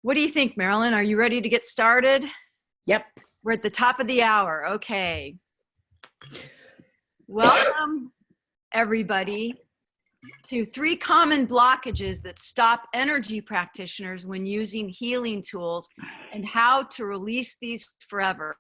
What do you think, Marilyn? Are you ready to get started? Yep. We're at the top of the hour. Okay. Welcome, everybody, to 3 common blockages that stop energy practitioners when using healing tools and how to release these forever.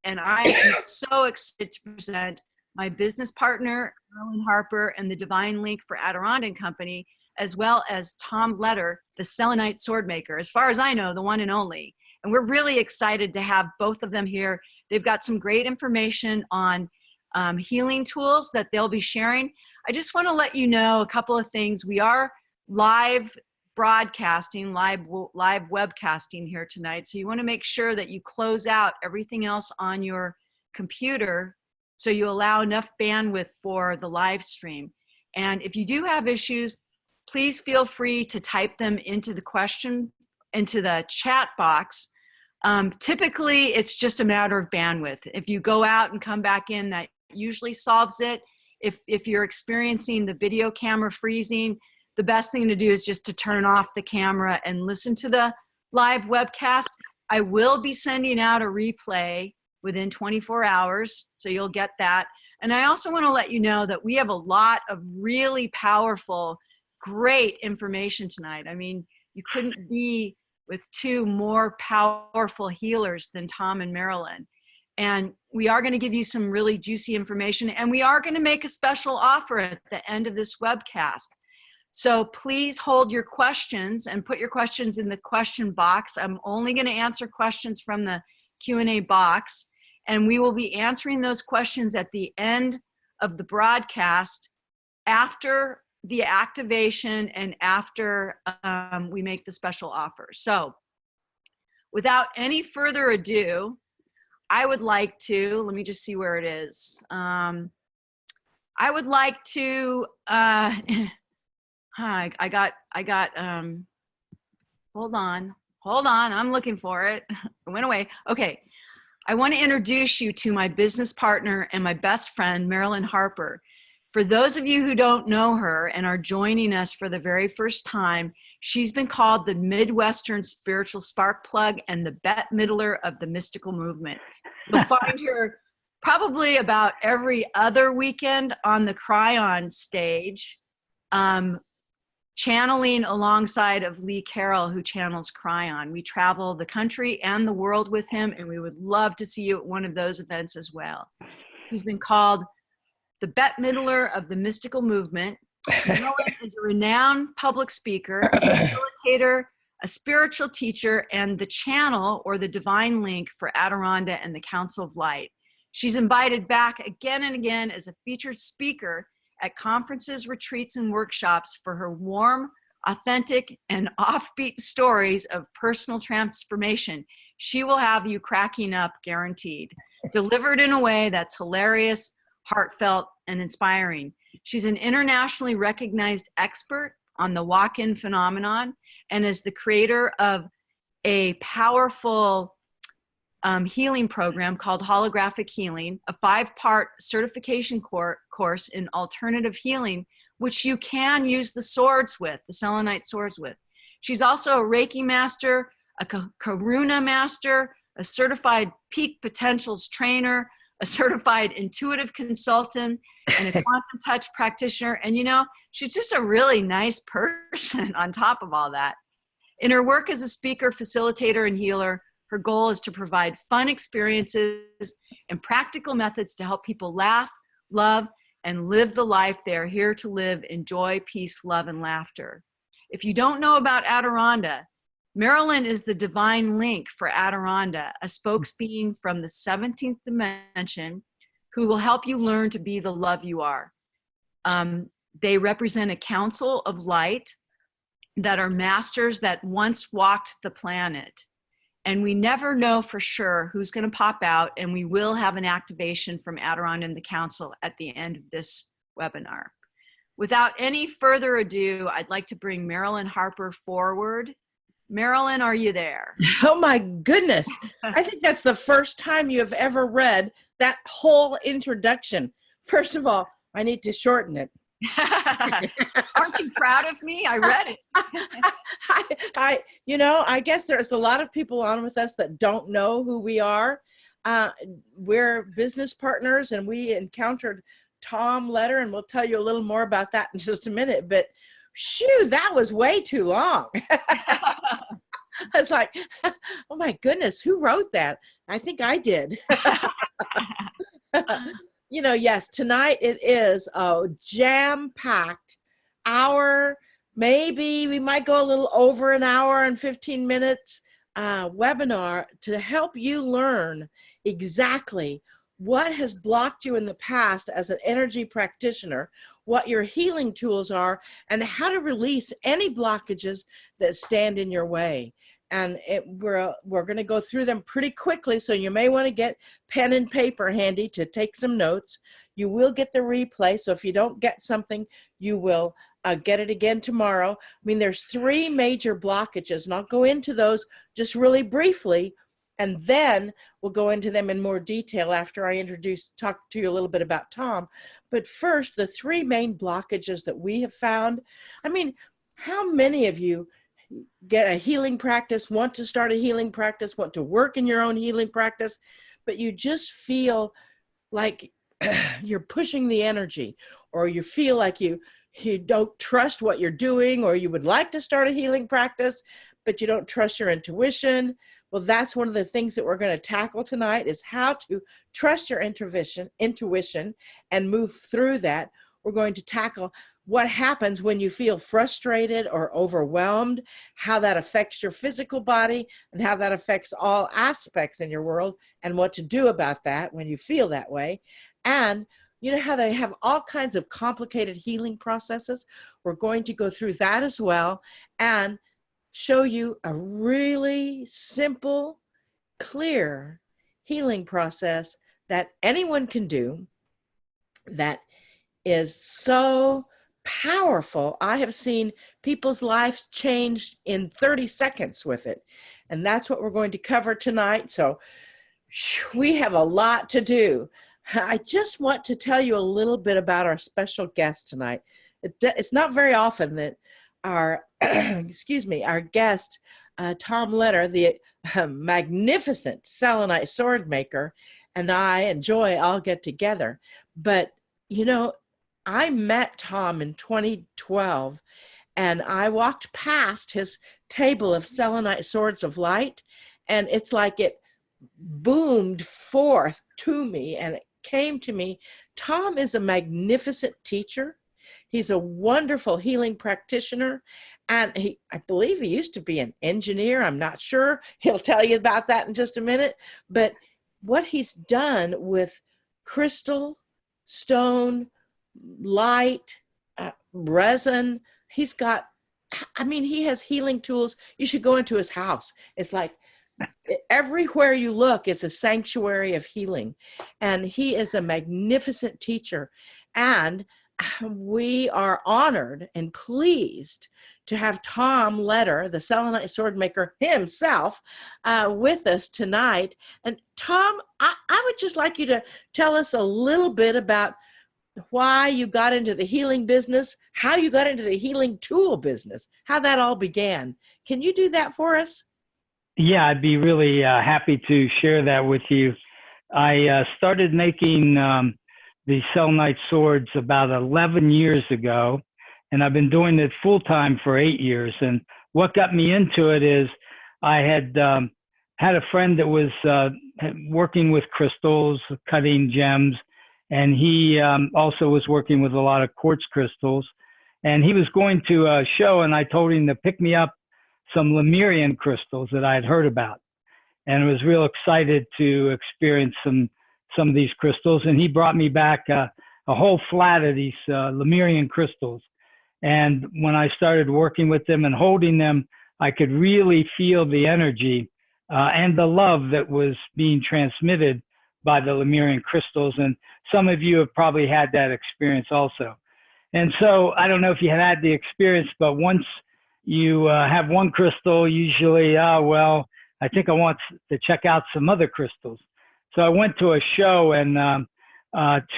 And I am so excited to present my business partner, Marilyn Harper, and the Divine Link for Adirondack Company, as well as Tom Letter, the selenite sword maker, as far as I know, the one and only. And we're really excited to have both of them here. They've got some great information on healing tools that they'll be sharing. I just want to let you know a couple of things. We are live broadcasting, live webcasting here tonight. So you want to make sure that you close out everything else on your computer so you allow enough bandwidth for the live stream. And if you do have issues, please feel free to type them into the chat box. Typically, it's just a matter of bandwidth. If you go out and come back in, that usually solves it. If you're experiencing the video camera freezing, the best thing to do is just to turn off the camera and listen to the live webcast. I will be sending out a replay within 24 hours, so you'll get that. And I also want to let you know that we have a lot of really powerful, great information tonight. I mean, you couldn't be with 2 more powerful healers than Tom and Marilyn. And we are going to give you some really juicy information, and we are going to make a special offer at the end of this webcast. So please hold your questions and put your questions in the question box. I'm only going to answer questions from the Q&A box, and we will be answering those questions at the end of the broadcast after the activation and after we make the special offer. So without any further ado, I would like to, let me just see where it is. I would like to, I got, hold on, I'm looking for it. It went away. Okay. I want to introduce you to my business partner and my best friend, Marilyn Harper. For those of you who don't know her and are joining us for the very first time, she's been called the Midwestern spiritual spark plug and the Bette Midler of the mystical movement. You'll find her probably about every other weekend on the Cryon stage, channeling alongside of Lee Carroll, who channels Cryon. We travel the country and the world with him, and we would love to see you at one of those events as well. He's been called the Bette Midler of the mystical movement. Marilyn is a renowned public speaker, a facilitator, a spiritual teacher, and the channel or the divine link for Adirondack and the Council of Light. She's invited back again and again as a featured speaker at conferences, retreats, and workshops for her warm, authentic, and offbeat stories of personal transformation. She will have you cracking up, guaranteed. Delivered in a way that's hilarious, heartfelt, and inspiring. She's an internationally recognized expert on the walk-in phenomenon and is the creator of a powerful healing program called Holographic Healing, a 5-part certification course in alternative healing, which you can use the swords with, the selenite swords with. She's also a Reiki master, a Karuna master, a certified peak potentials trainer, a certified intuitive consultant, and a quantum touch practitioner. And you know, she's just a really nice person on top of all that. In her work as a speaker, facilitator, and healer, her goal is to provide fun experiences and practical methods to help people laugh, love, and live the life they are here to live in joy, peace, love, and laughter. If you don't know about Adirondack, Marilyn is the divine link for Adirondack, a spokesbeing from the 17th dimension who will help you learn to be the love you are. They represent a council of light that are masters that once walked the planet. And we never know for sure who's going to pop out, and we will have an activation from Adirondack and the Council at the end of this webinar. Without any further ado, I'd like to bring Marilyn Harper forward. Marilyn, are you there? Oh my goodness. I think that's the first time you have ever read that whole introduction. First of all, I need to shorten it. Aren't you proud? proud of me? I read it. I guess there's a lot of people on with us that don't know who we are. We're business partners, and we encountered Tom Letter, and we'll tell you a little more about that in just a minute. But shoo, that was way too long. I was like, oh my goodness, who wrote that? I think I did. Yes, tonight it is a jam-packed hour. Maybe we might go a little over an hour and 15 minutes webinar to help you learn exactly what has blocked you in the past as an energy practitioner, what your healing tools are, and how to release any blockages that stand in your way. And we're going to go through them pretty quickly, so you may want to get pen and paper handy to take some notes. You will get the replay, so if you don't get something, you will get it again tomorrow. I mean, there's 3 major blockages, and I'll go into those just really briefly, and then we'll go into them in more detail after I talk to you a little bit about Tom. But first, the 3 main blockages that we have found. I mean, how many of you get a healing practice, want to start a healing practice, want to work in your own healing practice, but you just feel like you're pushing the energy, or you feel like you don't trust what you're doing, or you would like to start a healing practice, but you don't trust your intuition? Well, that's one of the things that we're going to tackle tonight, is how to trust your intuition and move through that. We're going to tackle what happens when you feel frustrated or overwhelmed, how that affects your physical body, and how that affects all aspects in your world, and what to do about that when you feel that way. And you know how they have all kinds of complicated healing processes? We're going to go through that as well and show you a really simple, clear healing process that anyone can do that is so powerful. I have seen people's lives changed in 30 seconds with it. And that's what we're going to cover tonight. So we have a lot to do. I just want to tell you a little bit about our special guest tonight. It's not very often that our, our guest, Tom Letter, the magnificent selenite sword maker, and I and Joy all get together. But, I met Tom in 2012, and I walked past his table of selenite swords of light, and it's like it boomed forth to me, and it came to me. Tom is a magnificent teacher. He's a wonderful healing practitioner, and I believe he used to be an engineer. I'm not sure. He'll tell you about that in just a minute. But what he's done with crystal, stone, light, resin, he has healing tools. You should go into his house. It's like everywhere you look is a sanctuary of healing. And he is a magnificent teacher. And we are honored and pleased to have Tom Letter, the selenite sword maker himself, with us tonight. And Tom, I would just like you to tell us a little bit about why you got into the healing business, how you got into the healing tool business, how that all began. Can you do that for us? Yeah, I'd be really happy to share that with you. I started making the selenite swords about 11 years ago, and I've been doing it full time for 8 years. And what got me into it is I had had a friend that was working with crystals, cutting gems, and he also was working with a lot of quartz crystals. And he was going to a show, and I told him to pick me up some Lemurian crystals that I had heard about. And I was real excited to experience some of these crystals. And he brought me back a whole flat of these Lemurian crystals. And when I started working with them and holding them, I could really feel the energy and the love that was being transmitted by the Lemurian crystals. And some of you have probably had that experience also. And so I don't know if you had the experience, but once you have one crystal, usually, I think I want to check out some other crystals. So I went to a show and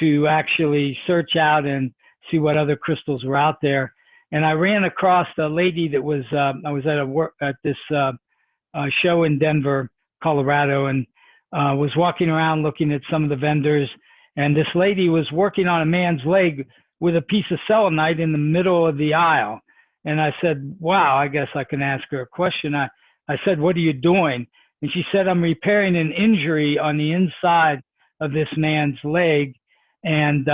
to actually search out and see what other crystals were out there. And I ran across a lady that was, I was at this show in Denver, Colorado, and was walking around looking at some of the vendors. And this lady was working on a man's leg with a piece of selenite in the middle of the aisle. And I said, wow, I guess I can ask her a question. I said, what are you doing? And she said, I'm repairing an injury on the inside of this man's leg. And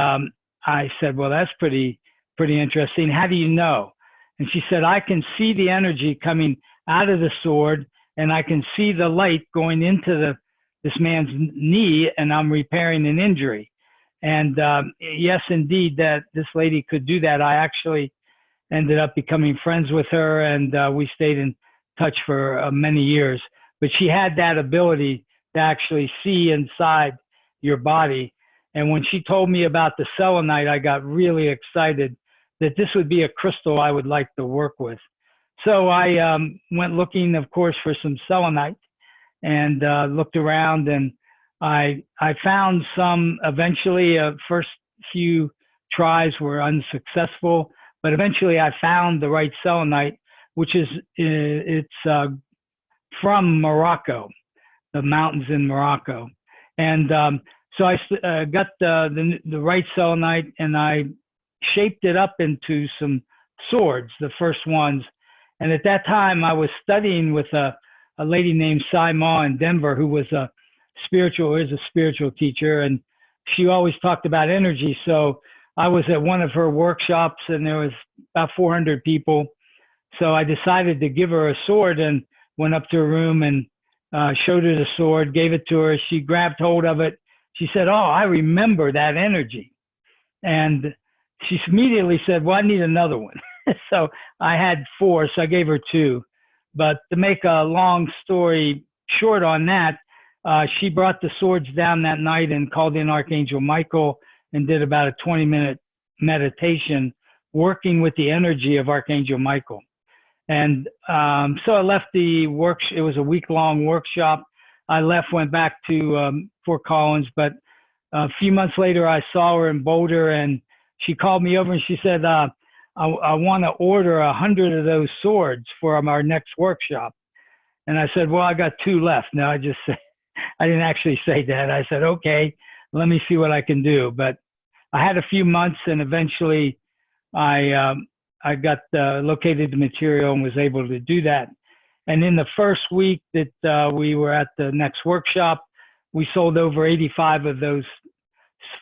I said, well, that's pretty interesting. How do you know? And she said, I can see the energy coming out of the sword, and I can see the light going into this man's knee, and I'm repairing an injury. And yes, indeed, that this lady could do that. I actually ended up becoming friends with her, and we stayed in touch for many years. But she had that ability to actually see inside your body. And when she told me about the selenite, I got really excited that this would be a crystal I would like to work with. So I went looking, of course, for some selenite, and looked around, and I found some. Eventually, first few tries were unsuccessful, but eventually I found the right selenite, which is it's from Morocco, the mountains in Morocco. And so I got the right selenite, and I shaped it up into some swords, the first ones. And at that time, I was studying with a lady named Sai Ma in Denver, who was a spiritual teacher, and she always talked about energy. So I was at one of her workshops, and there was about 400 people. So I decided to give her a sword, and went up to her room and showed her the sword, gave it to her. She grabbed hold of it. She said, oh, I remember that energy. And she immediately said, well, I need another one. So I had 4, so I gave her 2. But to make a long story short on that, she brought the swords down that night and called in Archangel Michael and did about a 20-minute meditation working with the energy of Archangel Michael. And so I left the it was a week-long workshop. I left, went back to Fort Collins, but a few months later, I saw her in Boulder, and she called me over and she said, I want to order 100 of those swords for our next workshop. And I said, well, I got 2 left. No, I didn't actually say that. I said, okay, let me see what I can do. But I had a few months, and eventually I got located the material and was able to do that. And in the first week that we were at the next workshop, we sold over 85 of those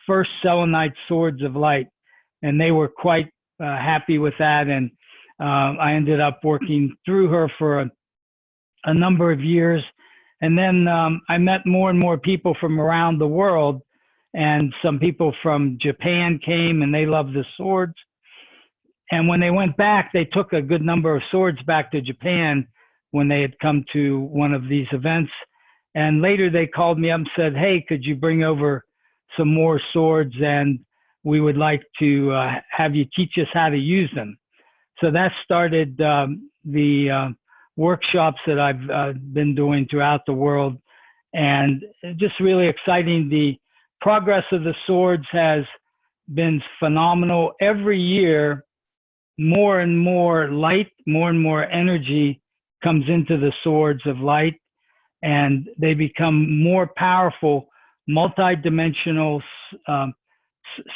first selenite swords of light, and they were quite happy with that. And I ended up working through her for a number of years. And then I met more and more people from around the world, and some people from Japan came, and they loved the swords. And when they went back, they took a good number of swords back to Japan when they had come to one of these events. And later they called me up and said, hey, could you bring over some more swords, and we would like to have you teach us how to use them. So that started the workshops that I've been doing throughout the world, and just really exciting. The progress of the swords has been phenomenal. Every year, more and more light, more and more energy comes into the swords of light, and they become more powerful, multi-dimensional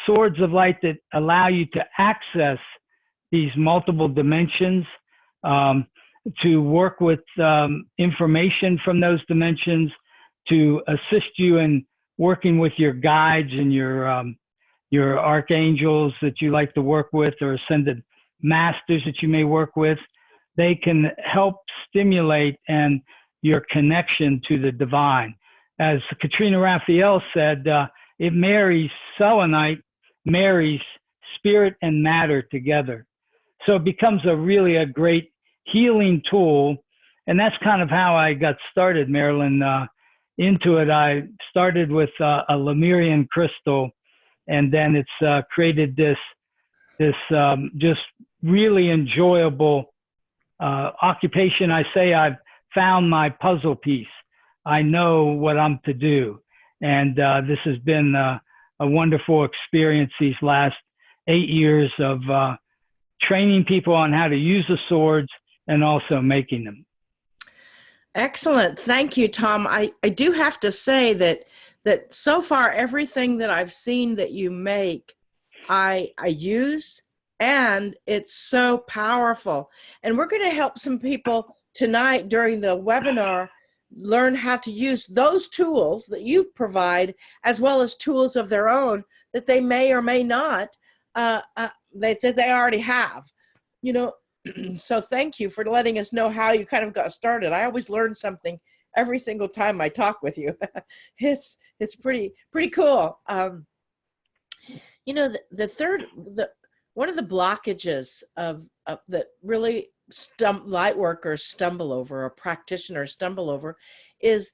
swords of light that allow you to access these multiple dimensions, to work with information from those dimensions, to assist you in working with your guides and your archangels that you like to work with, or ascended masters that you may work with. They can help stimulate and your connection to the divine. As Katrina Raphael said, it marries selenite, marries spirit and matter together. So it becomes really a great healing tool. And that's kind of how I got started, Marilyn, into it. I started with a Lemurian crystal, and then it's created this just really enjoyable occupation. I say I've found my puzzle piece. I know what I'm to do. And this has been a wonderful experience these last 8 years of training people on how to use the swords and also making them. Excellent. Thank you, Tom. I do have to say that so far, everything that I've seen that you make, I use, and it's so powerful. And we're going to help some people tonight during the webinar learn how to use those tools that you provide, as well as tools of their own that they may or may not, they already have, you know. So thank you for letting us know how you kind of got started. I always learn something every single time I talk with you. It's pretty cool. You know, one of the blockages of that really light workers stumble over, or practitioners stumble over, is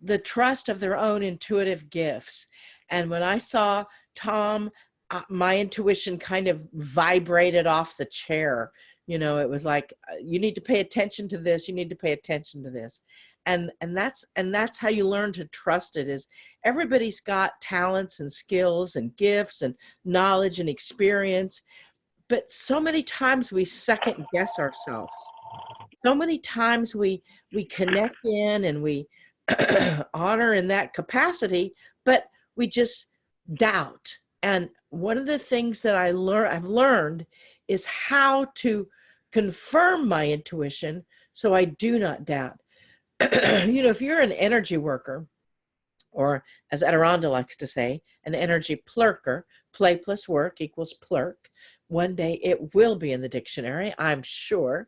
the trust of their own intuitive gifts. And when I saw Tom, my intuition kind of vibrated off the chair. You know, it was like, you need to pay attention to this. You need to pay attention to this. And that's how you learn to trust it. Is everybody's got talents and skills and gifts and knowledge and experience. But so many times we second guess ourselves. So many times we connect in and we honor in that capacity, but we just doubt. And one of the things that I've learned is how to confirm my intuition so I do not doubt. You know, if you're an energy worker, or as Adironda likes to say, an energy plurker, play plus work equals plurk. One day it will be in the dictionary, I'm sure.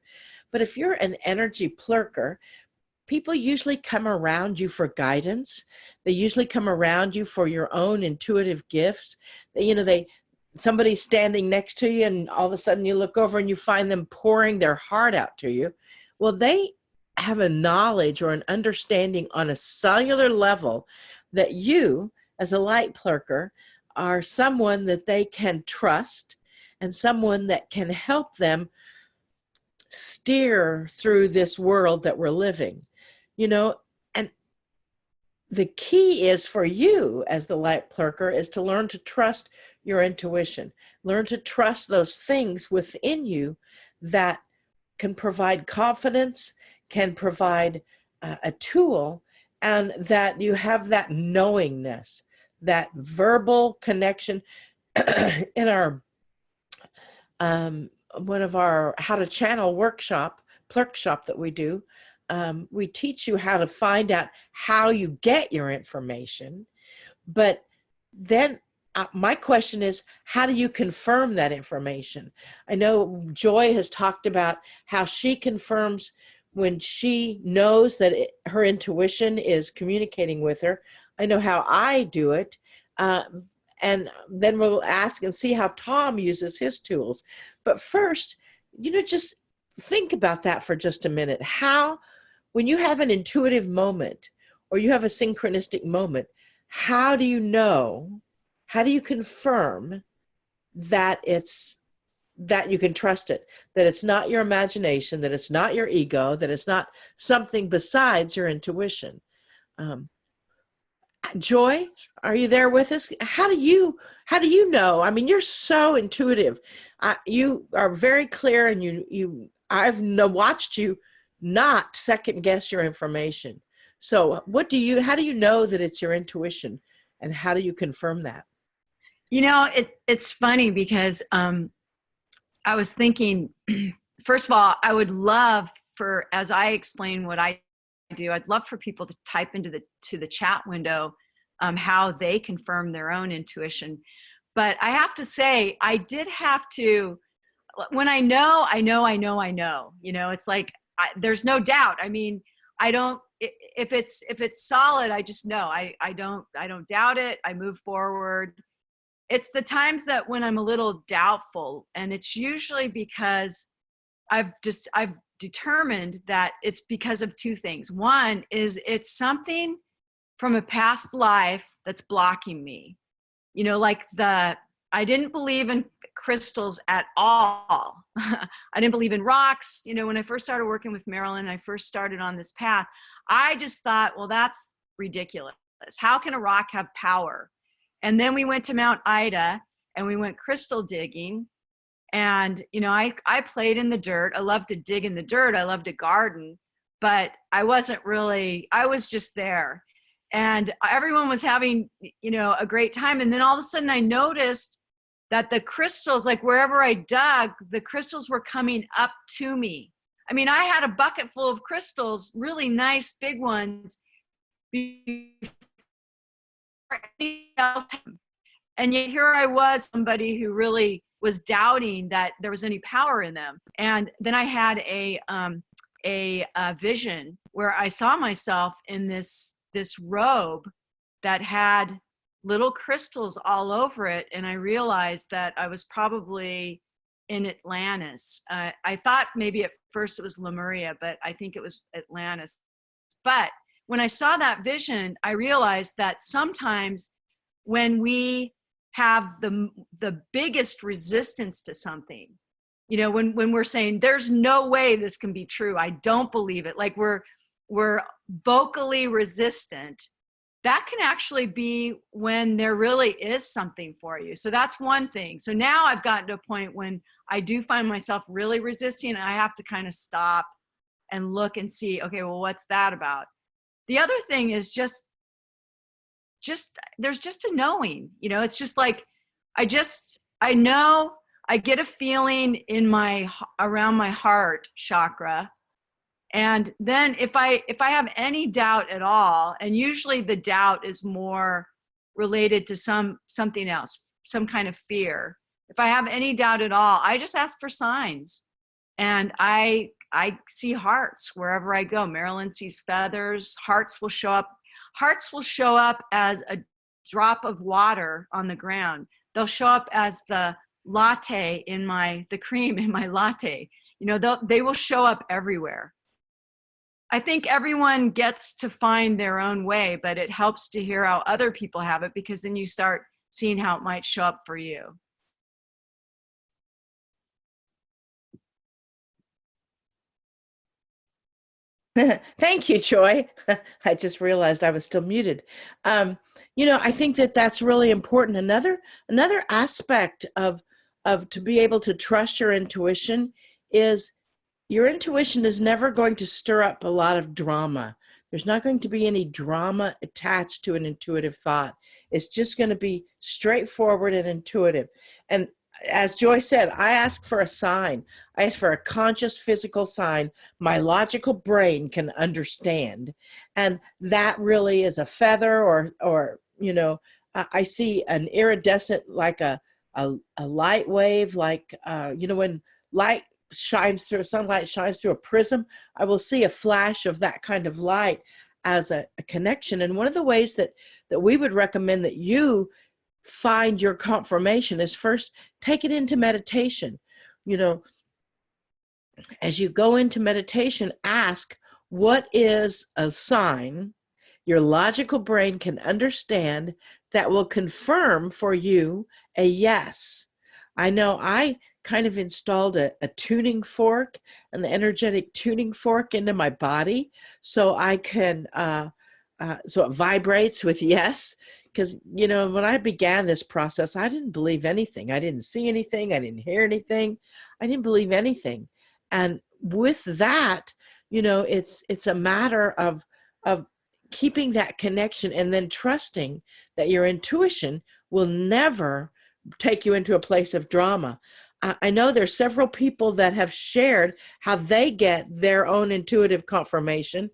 But if you're an energy plurker, people usually come around you for guidance. They usually come around you for your own intuitive gifts. Somebody's standing next to you, and all of a sudden you look over and you find them pouring their heart out to you. Well, they have a knowledge or an understanding on a cellular level that you, as a light plurker, are someone that they can trust and someone that can help them steer through this world that we're living. You know, and the key is for you as the light plurker is to learn to trust your intuition. Learn to trust those things within you that can provide confidence, can provide a tool, and that you have that knowingness, that verbal connection. In our one of our how to channel plurk shop that we do, we teach you how to find out how you get your information. But then my question is, how do you confirm that information? I know Joy has talked about how she confirms when she knows that her intuition is communicating with her. I know how I do it. And then we'll ask and see how Tom uses his tools. But first, just think about that for just a minute. When you have an intuitive moment or you have a synchronistic moment, how do you know? How do you confirm that that you can trust it, that it's not your imagination, that it's not your ego, that it's not something besides your intuition? Joy, are you there with us? How do you know? I mean, you're so intuitive. You are very clear, and I've watched you not second guess your information. So how do you know that it's your intuition, and how do you confirm that? You know, it's funny because I was thinking, first of all, I would love as I explain what I do, I'd love for people to type into the chat window how they confirm their own intuition. But I have to say, I did have to, when I know, it's like, there's no doubt. I mean, if it's solid, I just know. I don't doubt it. I move forward. It's the times that when I'm a little doubtful, and it's usually because I've determined that it's because of two things. One is it's something from a past life that's blocking me. Like I didn't believe in crystals at all. I didn't believe in rocks. When I first started working with Marilyn, I first started on this path, I just thought, well, that's ridiculous. How can a rock have power? And then we went to Mount Ida and we went crystal digging. And, you know, I played in the dirt. I love to dig in the dirt. I love to garden, but I wasn't really, I was just there. And everyone was having, you know, a great time. And then all of a sudden I noticed that the crystals, like wherever I dug, the crystals were coming up to me. I mean, I had a bucket full of crystals, really nice big ones, before anybody else. And yet here I was, somebody who really was doubting that there was any power in them. And then I had a vision where I saw myself in this robe that had little crystals all over it. And I realized that I was probably in Atlantis. I thought maybe at first it was Lemuria, but I think it was Atlantis. But when I saw that vision, I realized that sometimes when we have the biggest resistance to something, you know, when we're saying there's no way this can be true, I don't believe it, like we're vocally resistant, that can actually be when there really is something for you. So that's one thing. So now I've gotten to a point when I do find myself really resisting, and I have to kind of stop and look and see, okay, well, what's that about? The other thing is just there's just a knowing, you know, it's just like, I know, I get a feeling in around my heart chakra. And then if I have any doubt at all, and usually the doubt is more related to something else, some kind of fear. If I have any doubt at all, I just ask for signs, and I see hearts wherever I go. Marilyn sees feathers. Hearts will show up. Hearts will show up as a drop of water on the ground. They'll show up as the latte the cream in my latte. You know, they will show up everywhere. I think everyone gets to find their own way, but it helps to hear how other people have it, because then you start seeing how it might show up for you. Thank you, Joy. I just realized I was still muted. You know, I think that that's really important. Another aspect of to be able to trust your intuition is your intuition is never going to stir up a lot of drama. There's not going to be any drama attached to an intuitive thought. It's just going to be straightforward and intuitive. And as Joy said, I ask for a sign. I ask for a conscious physical sign my logical brain can understand. And that really is a feather or you know, I see an iridescent, like a light wave, like, you know, when sunlight shines through a prism, I will see a flash of that kind of light as a connection. And one of the ways that we would recommend that you find your confirmation is first take it into meditation. You know, as you go into meditation, ask, what is a sign your logical brain can understand that will confirm for you a yes? I know I kind of installed a tuning fork, an energetic tuning fork into my body, so I can, so it vibrates with yes. Because, you know, when I began this process, I didn't believe anything. I didn't see anything. I didn't hear anything. I didn't believe anything. And with that, you know, it's a matter of keeping that connection and then trusting that your intuition will never take you into a place of drama. I know there's several people that have shared how they get their own intuitive confirmation.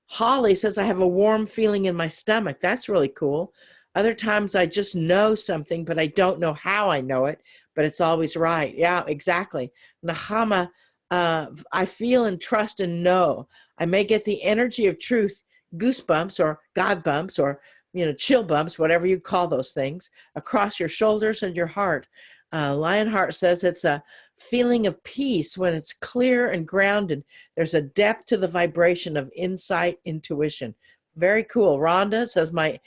Holly says, I have a warm feeling in my stomach. That's really cool. Other times I just know something, but I don't know how I know it, but it's always right. Yeah, exactly. Nahama, I feel and trust and know. I may get the energy of truth, goosebumps or God bumps or, you know, chill bumps, whatever you call those things, across your shoulders and your heart. Lionheart says it's a feeling of peace when it's clear and grounded. There's a depth to the vibration of insight, intuition. Very cool. Rhonda says my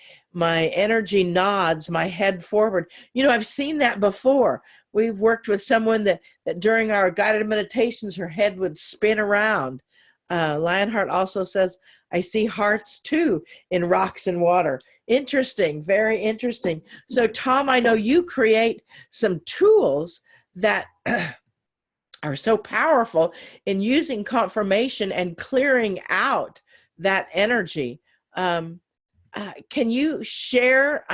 energy nods, my head forward. You know, I've seen that before. We've worked with someone that during our guided meditations, her head would spin around. Lionheart also says, I see hearts too in rocks and water. Interesting, very interesting. So Tom, I know you create some tools that are so powerful in using confirmation and clearing out that energy. Can you share,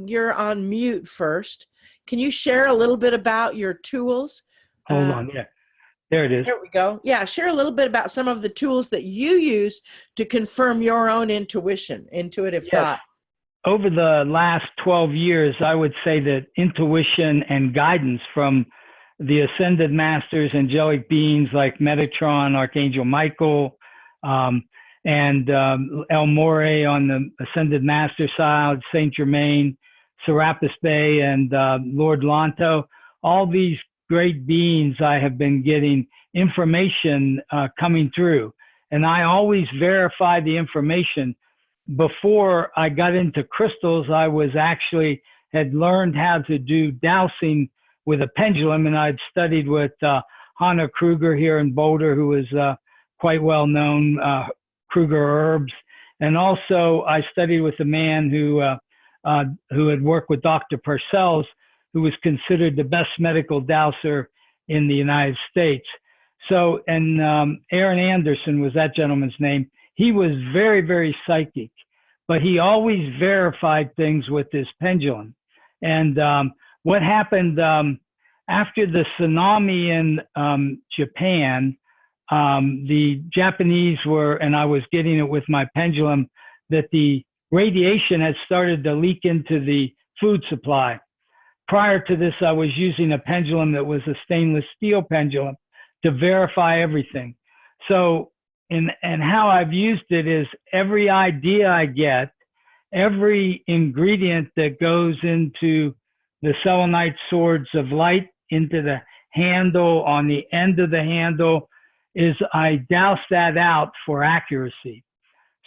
you're on mute first. Can you share a little bit about your tools? Hold on. Yeah, there it is. There we go. Yeah, share a little bit about some of the tools that you use to confirm your own intuition, intuitive thought. Over the last 12 years, I would say that intuition and guidance from the ascended masters, angelic beings like Metatron, Archangel Michael, and El Morey on the ascended master side, Saint Germain, Serapis Bey, and Lord Lanto, all these great beings, I have been getting information coming through. And I always verify the information. Before I got into crystals, I was actually had learned how to do dowsing with a pendulum, and I'd studied with Hannah Kruger here in Boulder, who is quite well known, Kruger Herbs. And also I studied with a man who had worked with Dr. Purcell's, who was considered the best medical dowser in the United States. So, and Aaron Anderson was that gentleman's name. He was very, very psychic, but he always verified things with his pendulum. And what happened after the tsunami in Japan, the Japanese were, and I was getting it with my pendulum, that the radiation had started to leak into the food supply. Prior to this, I was using a pendulum that was a stainless steel pendulum to verify everything. So, and how I've used it is every idea I get, every ingredient that goes into the selenite swords of light, into the handle, on the end of the handle, is I douse that out for accuracy.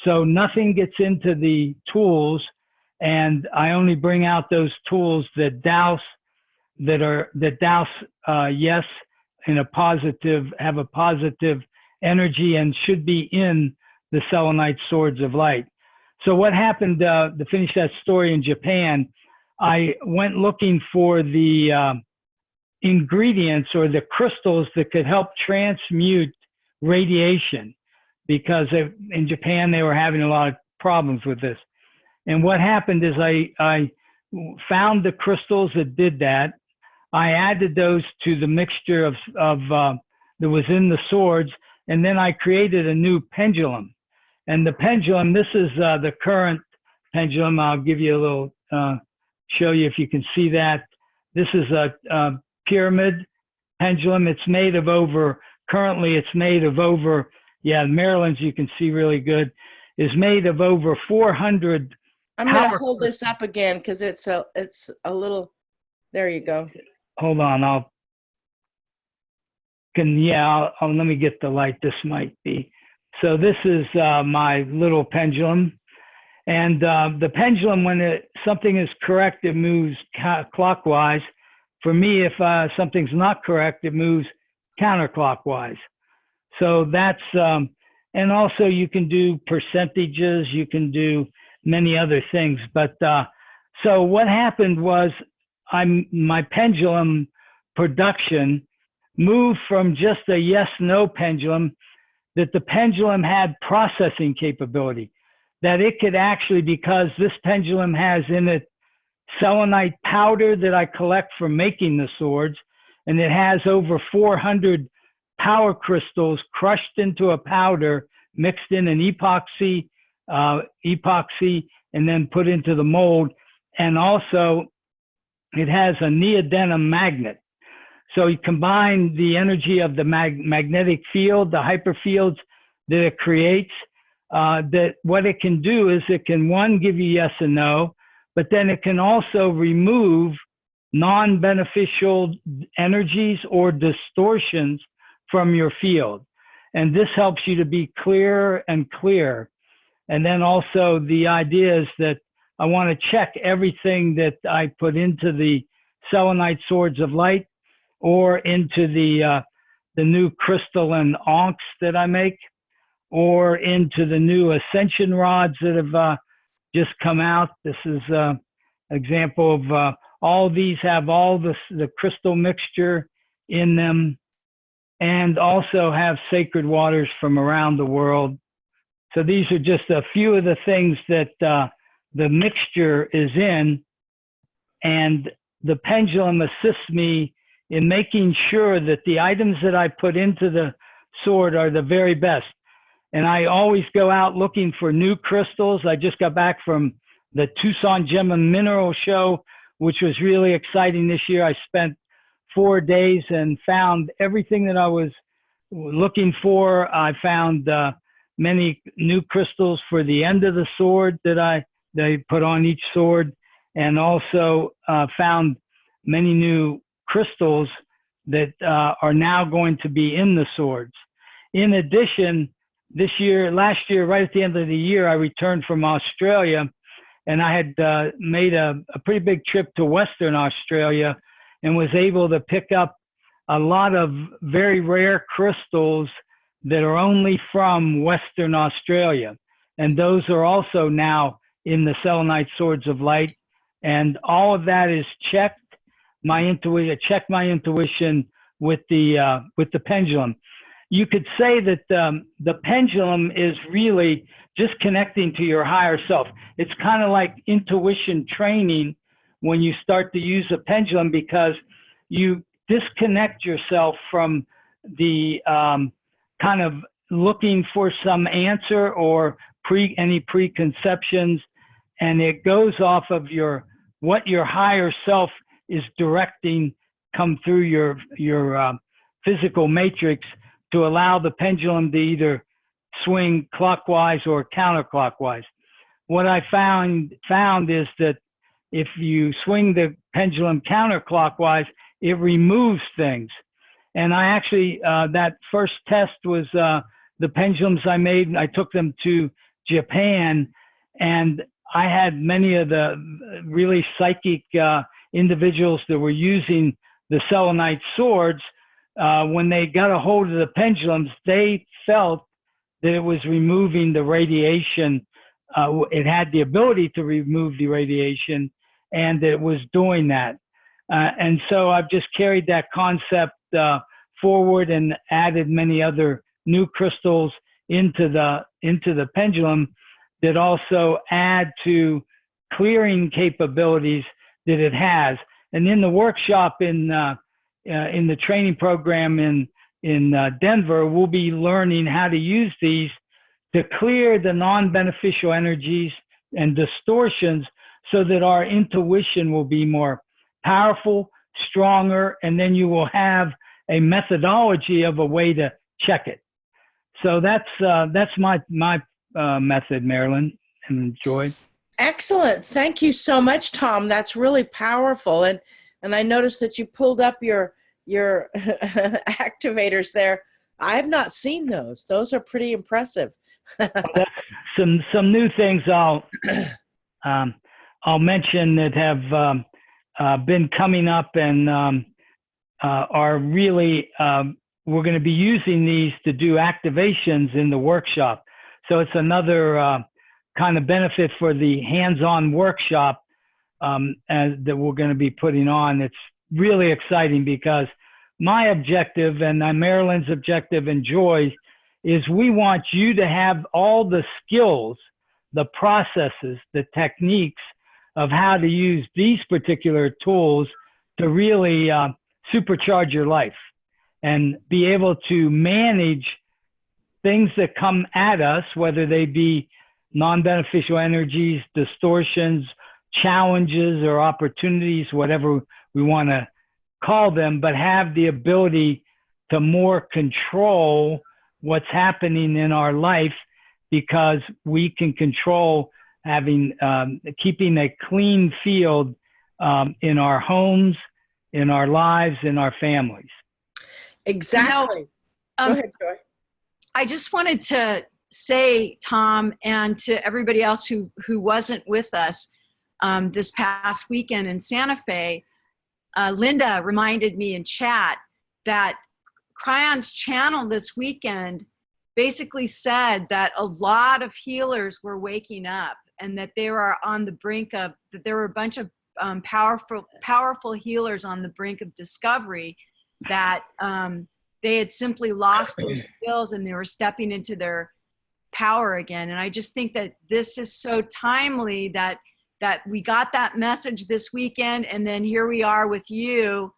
So nothing gets into the tools, and I only bring out those tools that douse, yes, in a positive, have a positive energy and should be in the selenite swords of light. So what happened, to finish that story, in Japan, I went looking for the ingredients or the crystals that could help transmute radiation, because in Japan they were having a lot of problems with this. And what happened is I found the crystals that did that. I added those to the mixture of that was in the swords, and then I created a new pendulum. And the pendulum, this is the current pendulum. I'll give you a little, show you if you can see that. This is a pyramid pendulum. It's made of currently it's made of Maryland's, you can see really good, is made of over 400. I'm going to hold this up again because it's a little, there you go. Hold on, let me get the light. This might be. So this is my little pendulum. And the pendulum, when something is correct, it moves clockwise. For me, if something's not correct, it moves counterclockwise. So that's, and also you can do percentages, you can do many other things. But so what happened was my pendulum production moved from just a yes-no pendulum, that the pendulum had processing capability, that it could actually, because this pendulum has in it selenite powder that I collect from making the swords, and it has over 400 power crystals crushed into a powder, mixed in an epoxy, and then put into the mold. And also it has a neodymium magnet. So you combine the energy of the magnetic field, the hyperfields that it creates, that what it can do is it can, one, give you yes and no, but then it can also remove non-beneficial energies or distortions from your field. And this helps you to be clearer and clearer. And then also the idea is that I want to check everything that I put into the selenite swords of light or into the new crystalline onks that I make, or into the new ascension rods that have just come out. This is an example of all these have all the crystal mixture in them, and also have sacred waters from around the world. So these are just a few of the things that the mixture is in, and the pendulum assists me in making sure that the items that I put into the sword are the very best. And I always go out looking for new crystals. I just got back from the Tucson Gem and Mineral Show, which was really exciting this year. I spent 4 days and found everything that I was looking for. I found many new crystals for the end of the sword that they put on each sword, and also found many new crystals that are now going to be in the swords. In addition, last year, right at the end of the year, I returned from Australia, and I had made a pretty big trip to Western Australia and was able to pick up a lot of very rare crystals that are only from Western Australia. And those are also now in the selenite swords of light. And all of that is checked. Check my intuition with the pendulum. You could say that the pendulum is really just connecting to your higher self. It's kind of like intuition training when you start to use a pendulum, because you disconnect yourself from the kind of looking for some answer or any preconceptions, and it goes off of what your higher self is directing come through your physical matrix, to allow the pendulum to either swing clockwise or counterclockwise. What I found is that if you swing the pendulum counterclockwise, it removes things. And I actually, that first test was the pendulums I made. I took them to Japan, and I had many of the really psychic individuals that were using the selenite swords. When they got a hold of the pendulums, they felt that it was removing the radiation. It had the ability to remove the radiation, and it was doing that. And so I've just carried that concept forward and added many other new crystals into the pendulum that also add to clearing capabilities that it has. And in the workshop in the training program in Denver, we'll be learning how to use these to clear the non-beneficial energies and distortions, so that our intuition will be more powerful, stronger, and then you will have a methodology of a way to check it. So that's my method, Marilyn and Joy. Excellent. Thank you so much, Tom. That's really powerful. And I noticed that you pulled up your activators there. I have not seen those. Those are pretty impressive. Some new things I'll mention that have been coming up and are really, we're going to be using these to do activations in the workshop. So it's another kind of benefit for the hands-on workshop that we're going to be putting on. It's really exciting because my objective and Marilyn's objective and Joy's is we want you to have all the skills, the processes, the techniques of how to use these particular tools to really supercharge your life and be able to manage things that come at us, whether they be non-beneficial energies, distortions, challenges, or opportunities, whatever we want to call them, but have the ability to more control what's happening in our life, because we can control keeping a clean field in our homes, in our lives, in our families. Exactly. Go ahead, Joy. I just wanted to say, Tom, and to everybody else who wasn't with us this past weekend in Santa Fe, Linda reminded me in chat that Cryon's channel this weekend basically said that a lot of healers were waking up, and that they were on the brink of, that there were a bunch of powerful healers on the brink of discovery, that they had simply lost their skills and they were stepping into their power again. And I just think that this is so timely that we got that message this weekend, and then here we are with you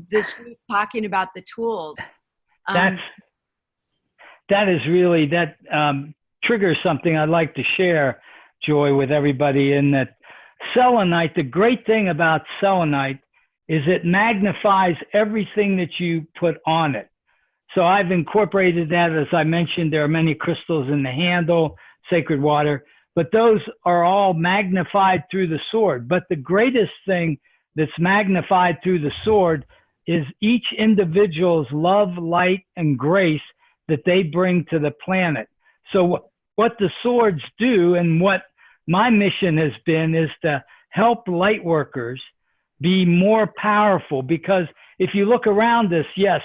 this week talking about the tools. That triggers something I'd like to share, Joy, with everybody, in that selenite, the great thing about selenite is it magnifies everything that you put on it. So I've incorporated that. As I mentioned, there are many crystals in the handle, sacred water, but those are all magnified through the sword. But the greatest thing that's magnified through the sword is each individual's love, light, and grace that they bring to the planet. So what the swords do, and what my mission has been, is to help light workers be more powerful. Because if you look around us, yes,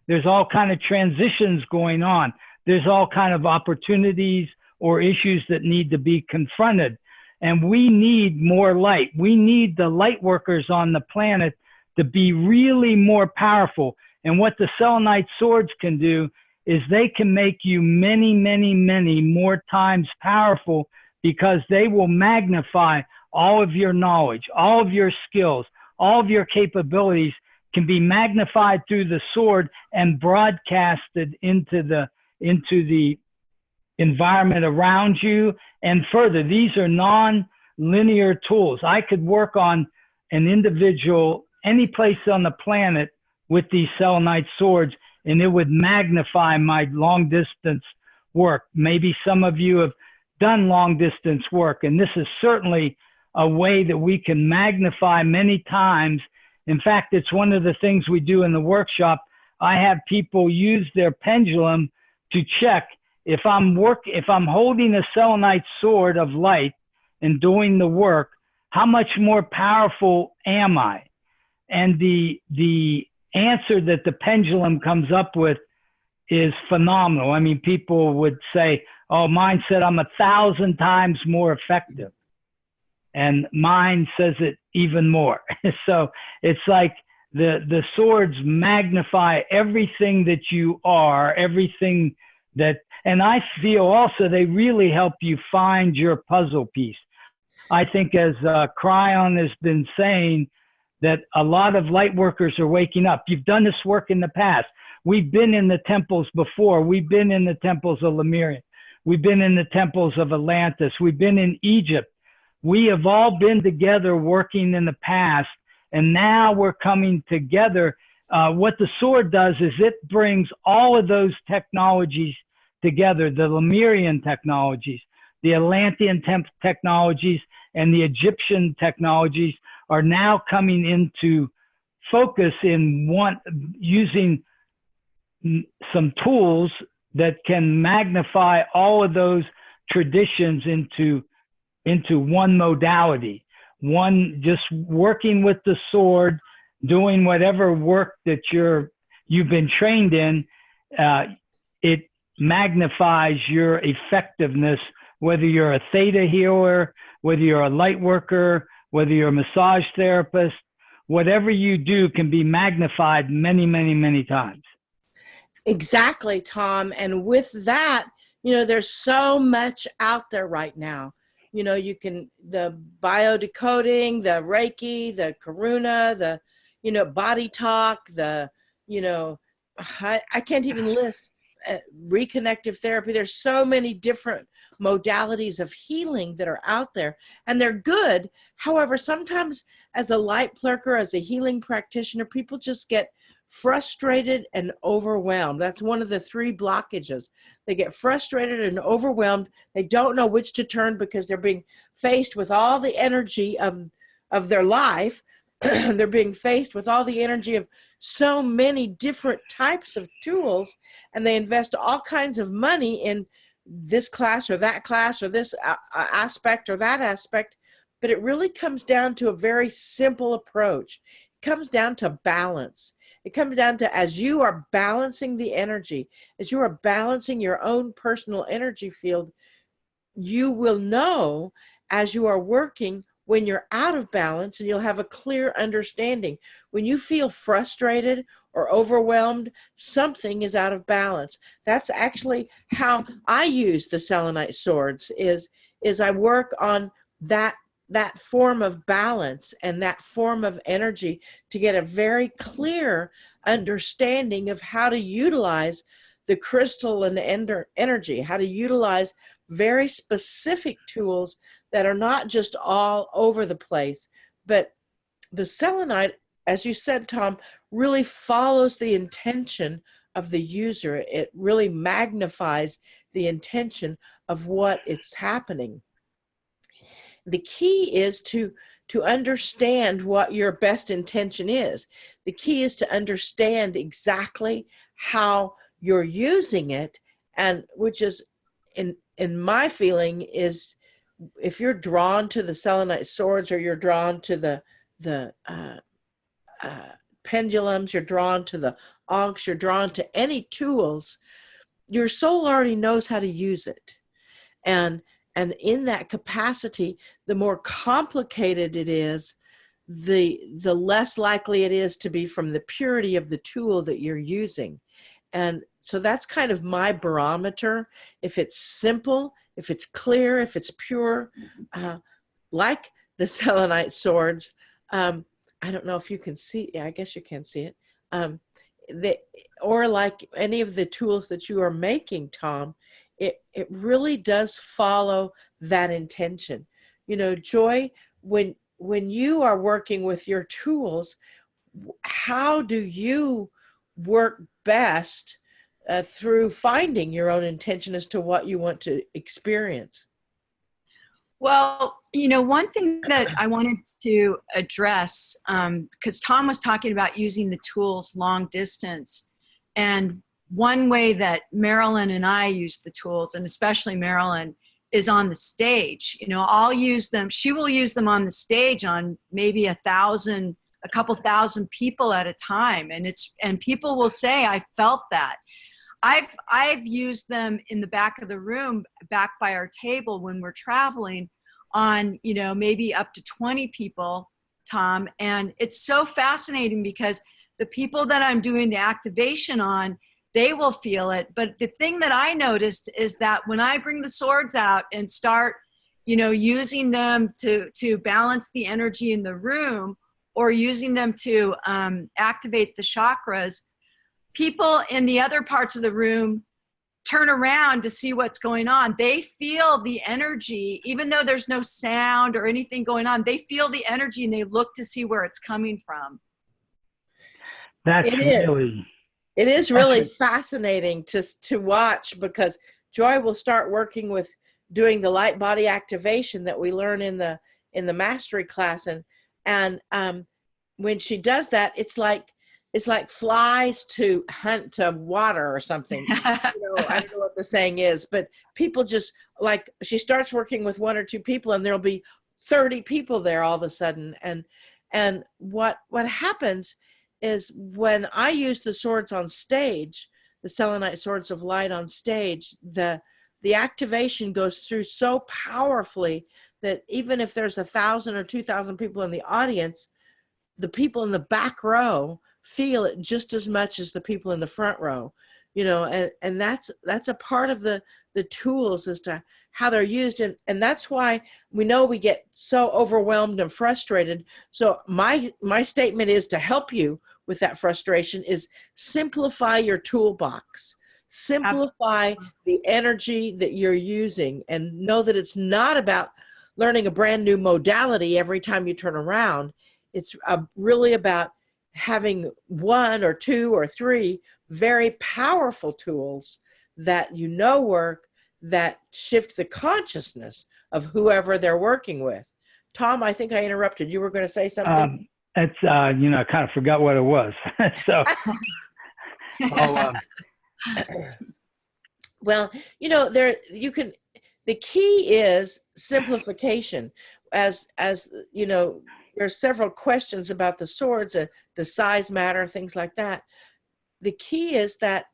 there's all kind of transitions going on. There's all kind of opportunities or issues that need to be confronted. And we need more light. We need the light workers on the planet to be really more powerful. And what the selenite swords can do is they can make you many, many, many more times powerful, because they will magnify all of your knowledge, all of your skills, all of your capabilities can be magnified through the sword and broadcasted into the environment around you. And further, these are non-linear tools. I could work on an individual any place on the planet with these selenite swords, and it would magnify my long distance work. Maybe some of you have done long distance work, and this is certainly a way that we can magnify many times. In fact, it's one of the things we do in the workshop. I have people use their pendulum to check if I'm holding a selenite sword of light and doing the work, how much more powerful am I? And the answer that the pendulum comes up with is phenomenal. I mean, people would say, oh, mine said I'm 1,000 times more effective. And mine says it even more. So it's like the swords magnify everything that you are, everything that, and I feel also they really help you find your puzzle piece. I think, as Cryon has been saying, that a lot of light workers are waking up. You've done this work in the past. We've been in the temples before. We've been in the temples of Lemurian. We've been in the temples of Atlantis. We've been in Egypt. We have all been together working in the past, and now we're coming together. What the sword does is it brings all of those technologies together, the Lemurian technologies, the Atlantean technologies, and the Egyptian technologies are now coming into focus in using some tools that can magnify all of those traditions into one modality, one just working with the sword, doing whatever work that you've been trained in. It magnifies your effectiveness, whether you're a theta healer, whether you're a light worker, whether you're a massage therapist, whatever you do can be magnified many, many, many times. Exactly, Tom. And with that, there's so much out there right now. You can, the biodecoding, the Reiki, the Karuna, the, body talk, I can't even list reconnective therapy. There's so many different modalities of healing that are out there, and they're good. However, sometimes as a light worker, as a healing practitioner, people just get frustrated and overwhelmed. That's one of the 3 blockages. They get frustrated and overwhelmed. They don't know which to turn because they're being faced with all the energy of their life. They're being faced with all the energy of so many different types of tools, and they invest all kinds of money in this class or this aspect or that aspect. But it really comes down to a very simple approach. It comes down to balance. It comes down to, as you are balancing the energy, as you are balancing your own personal energy field, you will know as you are working when you're out of balance, and you'll have a clear understanding. When you feel frustrated or overwhelmed, something is out of balance. That's actually how I use the selenite swords, is I work on that form of balance and that form of energy to get a very clear understanding of how to utilize the crystal and energy, how to utilize very specific tools that are not just all over the place. But the selenite, as you said, Tom, really follows the intention of the user. It really magnifies the intention of what it's happening. The key is to understand what your best intention is. The key is to understand exactly how you're using it, and which is, in my feeling, is if you're drawn to the selenite swords, or you're drawn to the pendulums, you're drawn to the ankhs, you're drawn to any tools, your soul already knows how to use it. And in that capacity, the more complicated it is, the less likely it is to be from the purity of the tool that you're using. And so that's kind of my barometer. If it's simple, if it's clear, if it's pure, like the selenite swords, I don't know if you can see, yeah, I guess you can see it. Or like any of the tools that you are making, Tom, it really does follow that intention. You know, Joy, when you are working with your tools, how do you work best through finding your own intention as to what you want to experience? Well, you know, one thing that I wanted to address, because Tom was talking about using the tools long distance, and one way that Marilyn and I use the tools, and especially Marilyn, is on the stage. You know, I'll use them. She will use them on the stage on maybe a couple thousand people at a time, and people will say, "I felt that." I've used them in the back of the room, back by our table when we're traveling, on, you know, maybe up to 20 people, Tom. And it's so fascinating because the people that I'm doing the activation on, they will feel it. But the thing that I noticed is that when I bring the swords out and start, you know, using them to balance the energy in the room, or using them to activate the chakras, people in the other parts of the room turn around to see what's going on. They feel the energy, even though there's no sound or anything going on. They feel the energy and they look to see where it's coming from. It is really fascinating to watch, because Joy will start working with doing the light body activation that we learn in the mastery class, and when she does that, it's like flies to hunt to water or something. You know, I don't know what the saying is, but people just, like, she starts working with one or two people and there'll be 30 people there all of a sudden. And what happens is, when I use the swords on stage, the selenite swords of light on stage, the activation goes through so powerfully that even if there's 1,000 or 2,000 people in the audience, the people in the back row feel it just as much as the people in the front row, you know, and that's a part of the tools as to how they're used. And that's why we know we get so overwhelmed and frustrated. So my statement is, to help you with that frustration, is simplify your toolbox, simplify the energy that you're using, and know that it's not about learning a brand new modality every time you turn around. It's really about having one or two or three very powerful tools that you know work, that shift the consciousness of whoever they're working with. Tom, I think I interrupted. You were going to say something? It's, you know, I kind of forgot what it was. So, well, you know, the key is simplification. As you know, there's several questions about the swords, the size matter, things like that. The key is that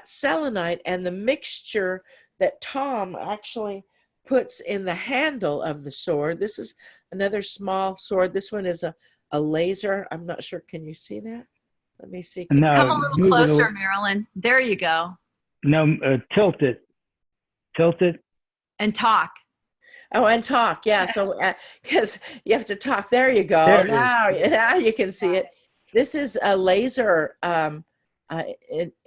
selenite and the mixture that Tom actually puts in the handle of the sword. This is another small sword. This one is a laser. I'm not sure. Can you see that? Let me see. Come No, a little move it. closer, Marilyn. There you go. No, tilt it. Tilt it. And talk. Oh, and talk. Yeah. So, because you have to talk. There you go. There it is. Now you can see it. This is a laser,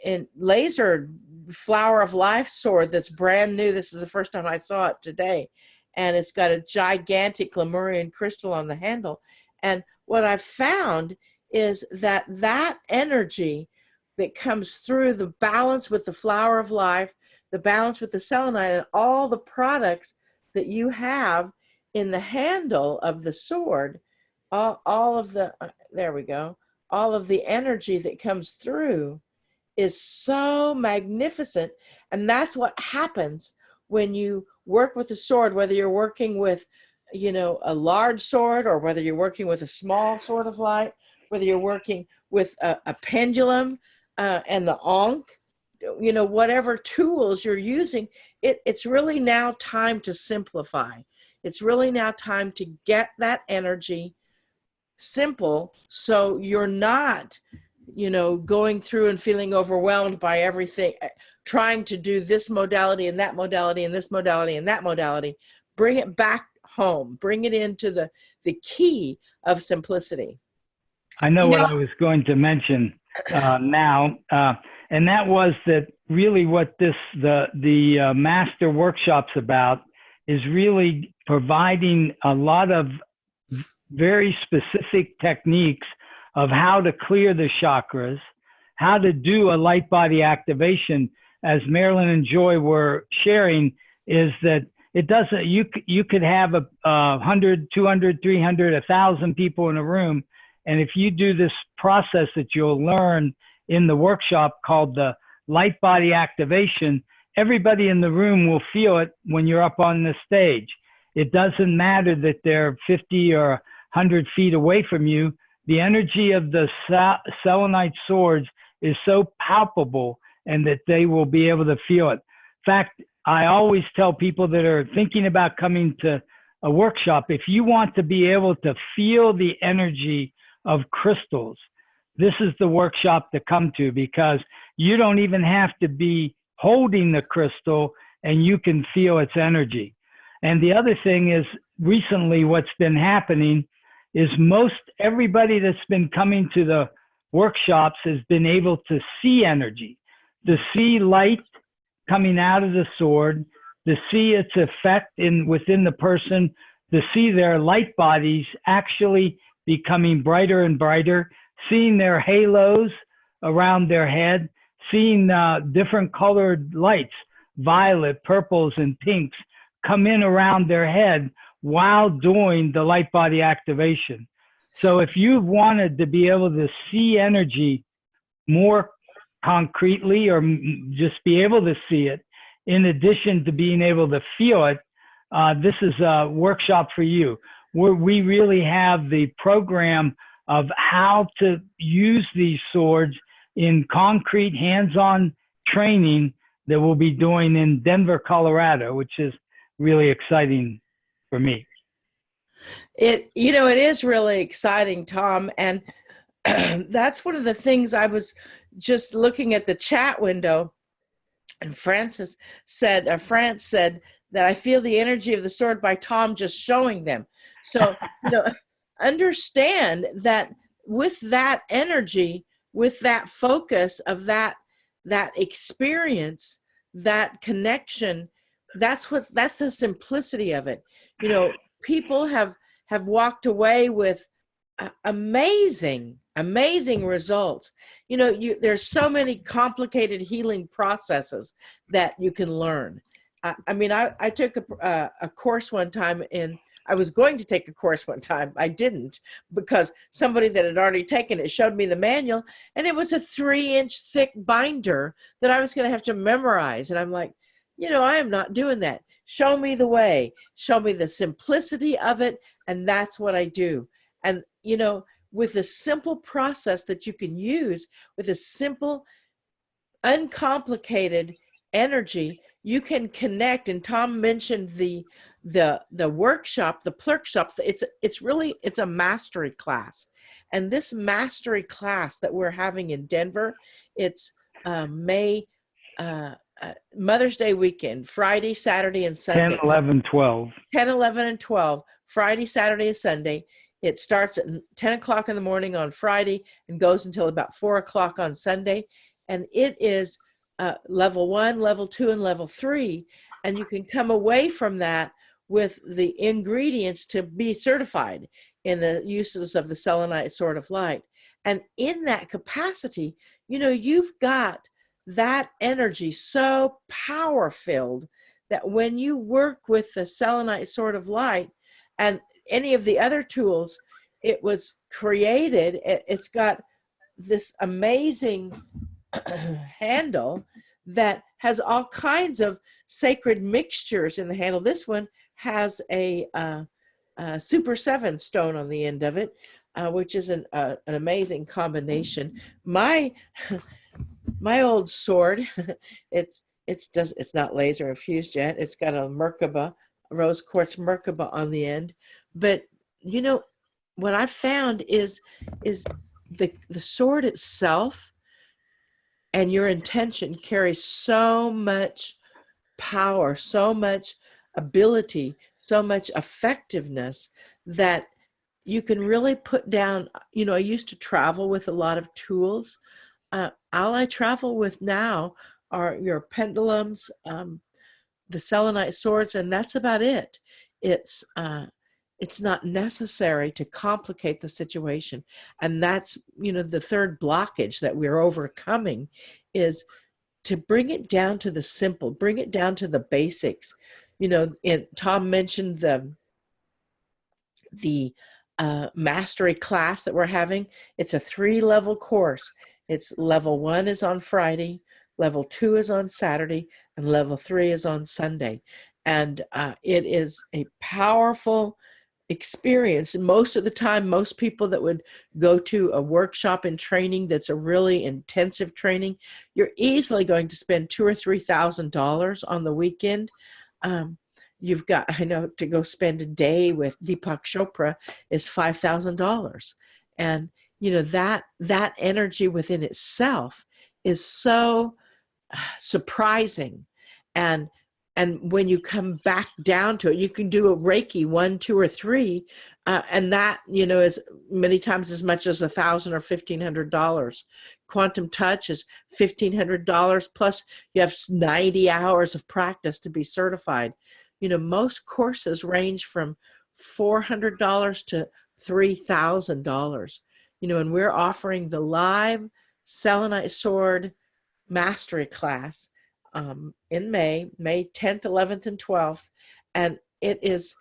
in laser flower of life sword that's brand new. This is the first time I saw it today. And it's got a gigantic Lemurian crystal on the handle. And what I've found is that energy that comes through the balance with the flower of life, the balance with the selenite, and all the products that you have in the handle of the sword, all of the, there we go, all of the energy that comes through is so magnificent. And that's what happens when you work with the sword, whether you're working with, a large sword, or whether you're working with a small sword of light, whether you're working with a pendulum and the ankh, whatever tools you're using, it's really now time to simplify. It's really now time to get that energy simple, so you're not, going through and feeling overwhelmed by everything, trying to do this modality and that modality and this modality and that modality. Bring it back home. Bring it into the key of simplicity. I know what I was going to mention now, and that was that really what the master workshop's about is really providing a lot of very specific techniques of how to clear the chakras, how to do a light body activation. As Marilyn and Joy were sharing, is that it doesn't, you could have 100, 200, 300, 1,000 people in a room. And if you do this process that you'll learn in the workshop called the light body activation, everybody in the room will feel it when you're up on the stage. It doesn't matter that they're 50 or 100 feet away from you. The energy of the selenite swords is so palpable, and that they will be able to feel it. In fact, I always tell people that are thinking about coming to a workshop, if you want to be able to feel the energy of crystals, this is the workshop to come to, because you don't even have to be holding the crystal and you can feel its energy. And the other thing is, recently what's been happening is everybody that's been coming to the workshops has been able to see energy, to see light coming out of the sword, to see its effect within the person, to see their light bodies actually becoming brighter and brighter, seeing their halos around their head, seeing different colored lights, violet, purples, and pinks, come in around their head while doing the light body activation. So if you've wanted to be able to see energy more concretely, or just be able to see it, in addition to being able to feel it, this is a workshop for you, where we really have the program of how to use these swords in concrete hands-on training that we'll be doing in Denver, Colorado, which is really exciting for me. It is really exciting, Tom. And that's one of the things. I was just looking at the chat window, and France said that I feel the energy of the sword by Tom just showing them. So, understand that with that energy, with that focus of that experience, that connection, that's the simplicity of it. People have walked away with amazing results. There's so many complicated healing processes that you can learn. I took a course one time I was going to take a course one time. I didn't, because somebody that had already taken it showed me the manual, and it was a 3-inch thick binder that I was going to have to memorize. And I'm like, I am not doing that. Show me the way, show me the simplicity of it. And that's what I do. And, with a simple process that you can use, with a simple, uncomplicated energy, you can connect. And Tom mentioned the the workshop, the clerkshop, it's a mastery class. And this mastery class that we're having in Denver, it's May Mother's Day weekend, Friday, Saturday, and Sunday. 10, 11, 12. 10, 11, and 12, Friday, Saturday, and Sunday. It starts at 10 o'clock in the morning on Friday and goes until about 4 o'clock on Sunday. And it is level 1, level 2, and level 3. And you can come away from that with the ingredients to be certified in the uses of the selenite sword of light. And in that capacity, you've got that energy so power-filled that when you work with the selenite sword of light and any of the other tools, it was created, it's got this amazing handle that has all kinds of sacred mixtures in the handle. This one has a Super 7 stone on the end of it, which is an amazing combination. My old sword, it's not laser infused yet. It's got a Merkaba, rose quartz Merkaba on the end. But what I've found is the sword itself and your intention carries so much power, so much ability, so much effectiveness that you can really put down. I used to travel with a lot of tools. All I travel with now are your pendulums, the selenite swords, and that's about it. It's not necessary to complicate the situation. And that's, the third blockage that we're overcoming is to bring it down to the simple, bring it down to the basics. Tom mentioned the mastery class that we're having. It's a 3-level course. It's level 1 is on Friday, level 2 is on Saturday, and level 3 is on Sunday. And it is a powerful experience. And most of the time, most people that would go to a workshop and training that's a really intensive training, you're easily going to spend $2,000 or $3,000 on the weekend. You've got, to go spend a day with Deepak Chopra is $5,000. And, that energy within itself is so surprising. And when you come back down to it, you can do a Reiki 1, 2, or 3, and that is many times as much as $1,000 or $1,500. Quantum touch is $1,500 plus you have 90 hours of practice to be certified. Most courses range from $400 to $3,000. And we're offering the live selenite sword mastery class in May 10th, 11th, and 12th. And it is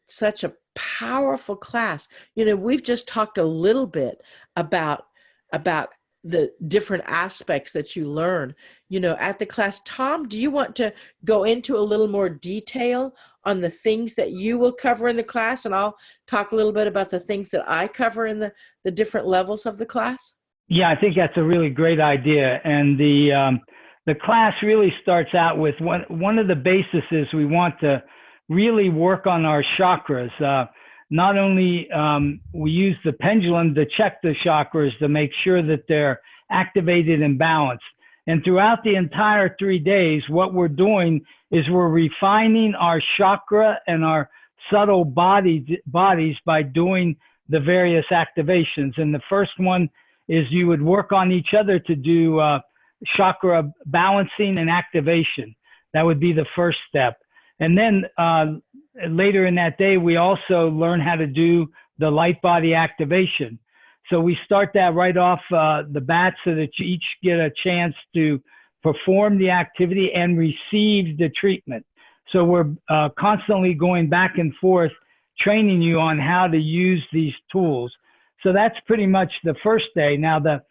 such a powerful class. We've just talked a little bit about the different aspects that you learn, at the class. Tom, do you want to go into a little more detail on the things that you will cover in the class? And I'll talk a little bit about the things that I cover in the different levels of the class. Yeah, I think that's a really great idea. And the class really starts out with one of the bases is we want to really work on our chakras. Not only we use the pendulum to check the chakras to make sure that they're activated and balanced. And throughout the entire 3 days, what we're doing is we're refining our chakra and our subtle bodies by doing the various activations. And the first one is you would work on each other to do chakra balancing and activation. That would be the first step. And then later in that day, we also learn how to do the light body activation. So we start that right off the bat so that you each get a chance to perform the activity and receive the treatment. So we're constantly going back and forth, training you on how to use these tools. So that's pretty much the first day. Now, the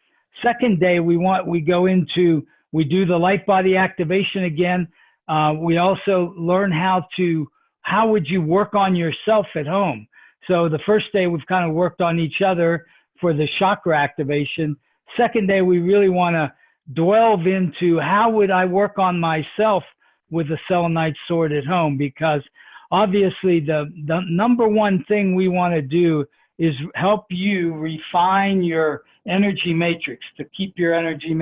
second day, we do the light body activation again. We also learn how would you work on yourself at home? So the first day we've kind of worked on each other for the chakra activation. Second day, we really want to delve into how would I work on myself with a selenite sword at home, because obviously the number one thing we want to do is help you refine your energy matrix, to keep your energy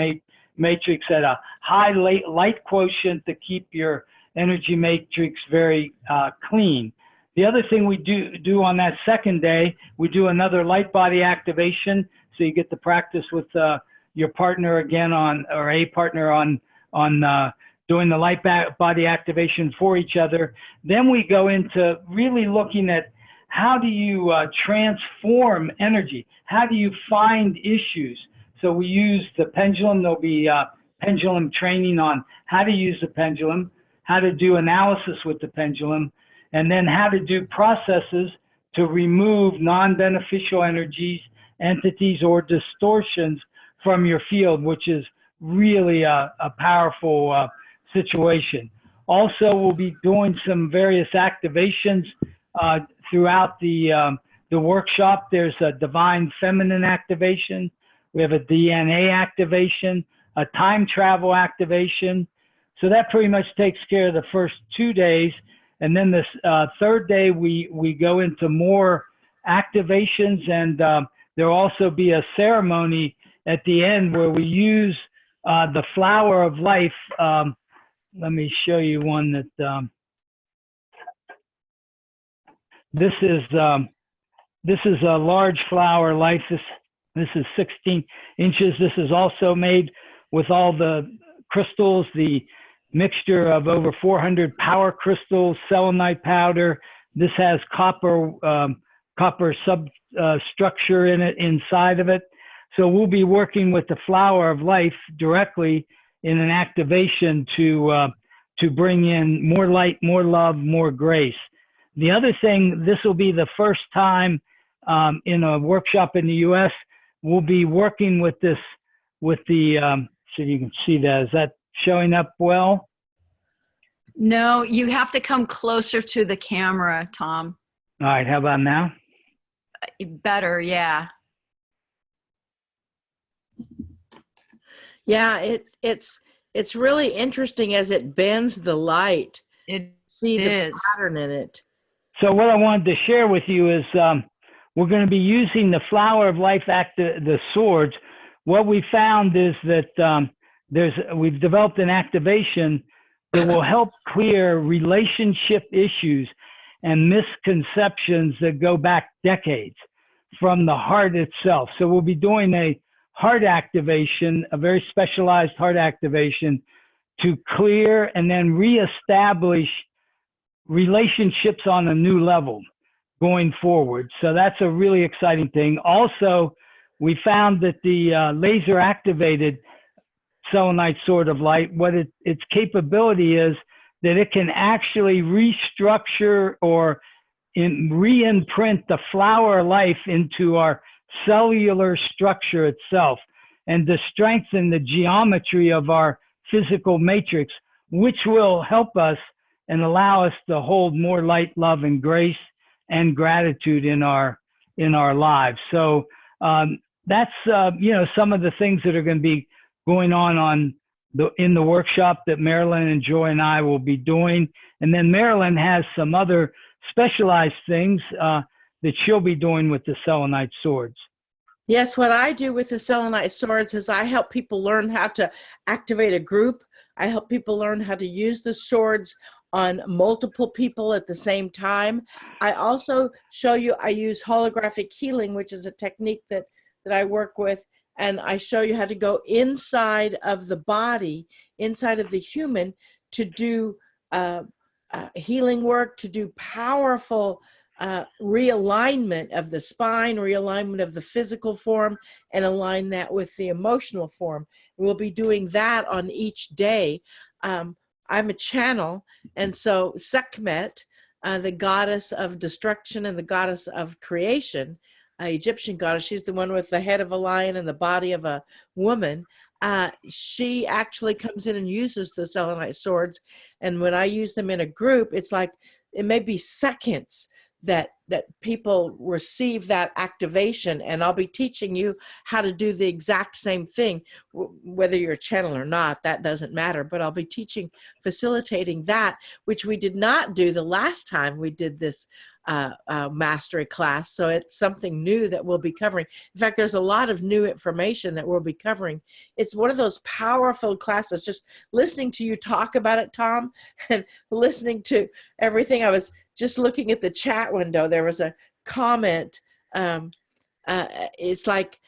matrix at a high light quotient, to keep your energy matrix very clean. The other thing we do on that second day, we do another light body activation, so you get to practice with your partner again or a partner on doing the light body activation for each other. Then we go into really looking at how do you transform energy? How do you find issues? So we use the pendulum. There'll be pendulum training on how to use the pendulum, how to do analysis with the pendulum, and then how to do processes to remove non-beneficial energies, entities, or distortions from your field, which is really a powerful situation. Also, we'll be doing some various activations throughout the workshop. There's a divine feminine activation. We have a DNA activation, a time travel activation. So that pretty much takes care of the first 2 days. And then this third day, we go into more activations, and there'll also be a ceremony at the end where we use the flower of life. Let me show you one that this is a large flower life. This is 16 inches. This is also made with all the crystals, the mixture of over 400 power crystals, selenite powder. This has copper substructure in it, inside of it. So we'll be working with the flower of life directly in an activation to bring in more light, more love, more grace. The other thing, this will be the first time in a workshop in the U.S. we'll be working with this, with the, so you can see that. Is that showing up well? No, you have to come closer to the camera, Tom. All right, how about now? Better, yeah. Yeah, it's really interesting as it bends the light. It See the is. pattern in it. So what I wanted to share with you is we're going to be using the flower of life, the swords. What we found is that we've developed an activation that will help clear relationship issues and misconceptions that go back decades from the heart itself. So we'll be doing a heart activation, a very specialized heart activation, to clear and then reestablish relationships on a new level going forward. So that's a really exciting thing. Also, we found that the laser activated selenite sword of light, what its capability is that it can actually restructure or re-imprint the flower life into our cellular structure itself, and to strengthen the geometry of our physical matrix, which will help us and allow us to hold more light, love, and grace and gratitude in our lives. So that's some of the things that are going to be going on in the workshop that Marilyn and Joy and I will be doing. And then Marilyn has some other specialized things that she'll be doing with the selenite swords. Yes, what I do with the selenite swords is I help people learn how to activate a group. I help people learn how to use the swords on multiple people at the same time. I also show you, I use holographic healing, which is a technique that I work with, and I show you how to go inside of the body, inside of the human, to do healing work, to do powerful realignment of the spine, realignment of the physical form, and align that with the emotional form. We'll be doing that on each day. I'm a channel, and so Sekhmet, the goddess of destruction and the goddess of creation, Egyptian goddess, she's the one with the head of a lion and the body of a woman. She actually comes in and uses the selenite swords, and when I use them in a group, it's like it may be seconds that that people receive that activation. And I'll be teaching you how to do the exact same thing, whether you're a channel or not, that doesn't matter. But I'll be facilitating that, which we did not do the last time we did this mastery class. So it's something new that we'll be covering. In fact, there's a lot of new information that we'll be covering. It's one of those powerful classes. Just listening to you talk about it, Tom, and listening to everything. I was just looking at the chat window. There was a comment. It's like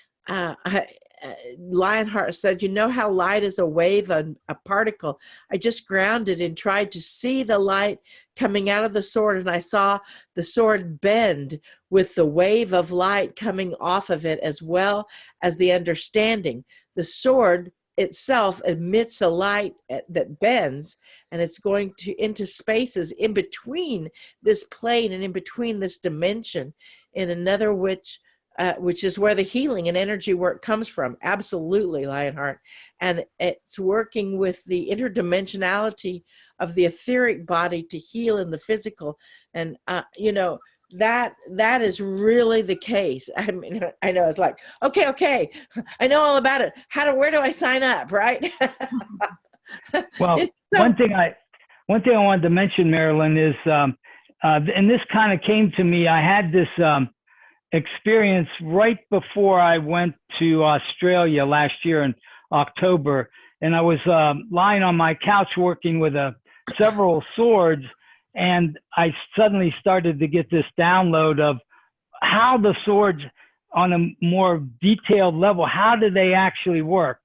Lionheart said, you know how light is a wave, a particle. I just grounded and tried to see the light coming out of the sword, and I saw the sword bend with the wave of light coming off of it, as well as the understanding. The sword itself emits a light that bends, and it's going into spaces in between this plane and in between this dimension, in another which is where the healing and energy work comes from. Absolutely, Lionheart. And it's working with the interdimensionality of the etheric body to heal in the physical. And, that is really the case. I mean, I know it's like, okay, I know all about it. Where do I sign up, right? Well, one thing I wanted to mention, Marilyn, is, and this kind of came to me, I had this experience right before I went to Australia last year in October, and I was lying on my couch working with several swords, and I suddenly started to get this download of how the swords, on a more detailed level, how do they actually work?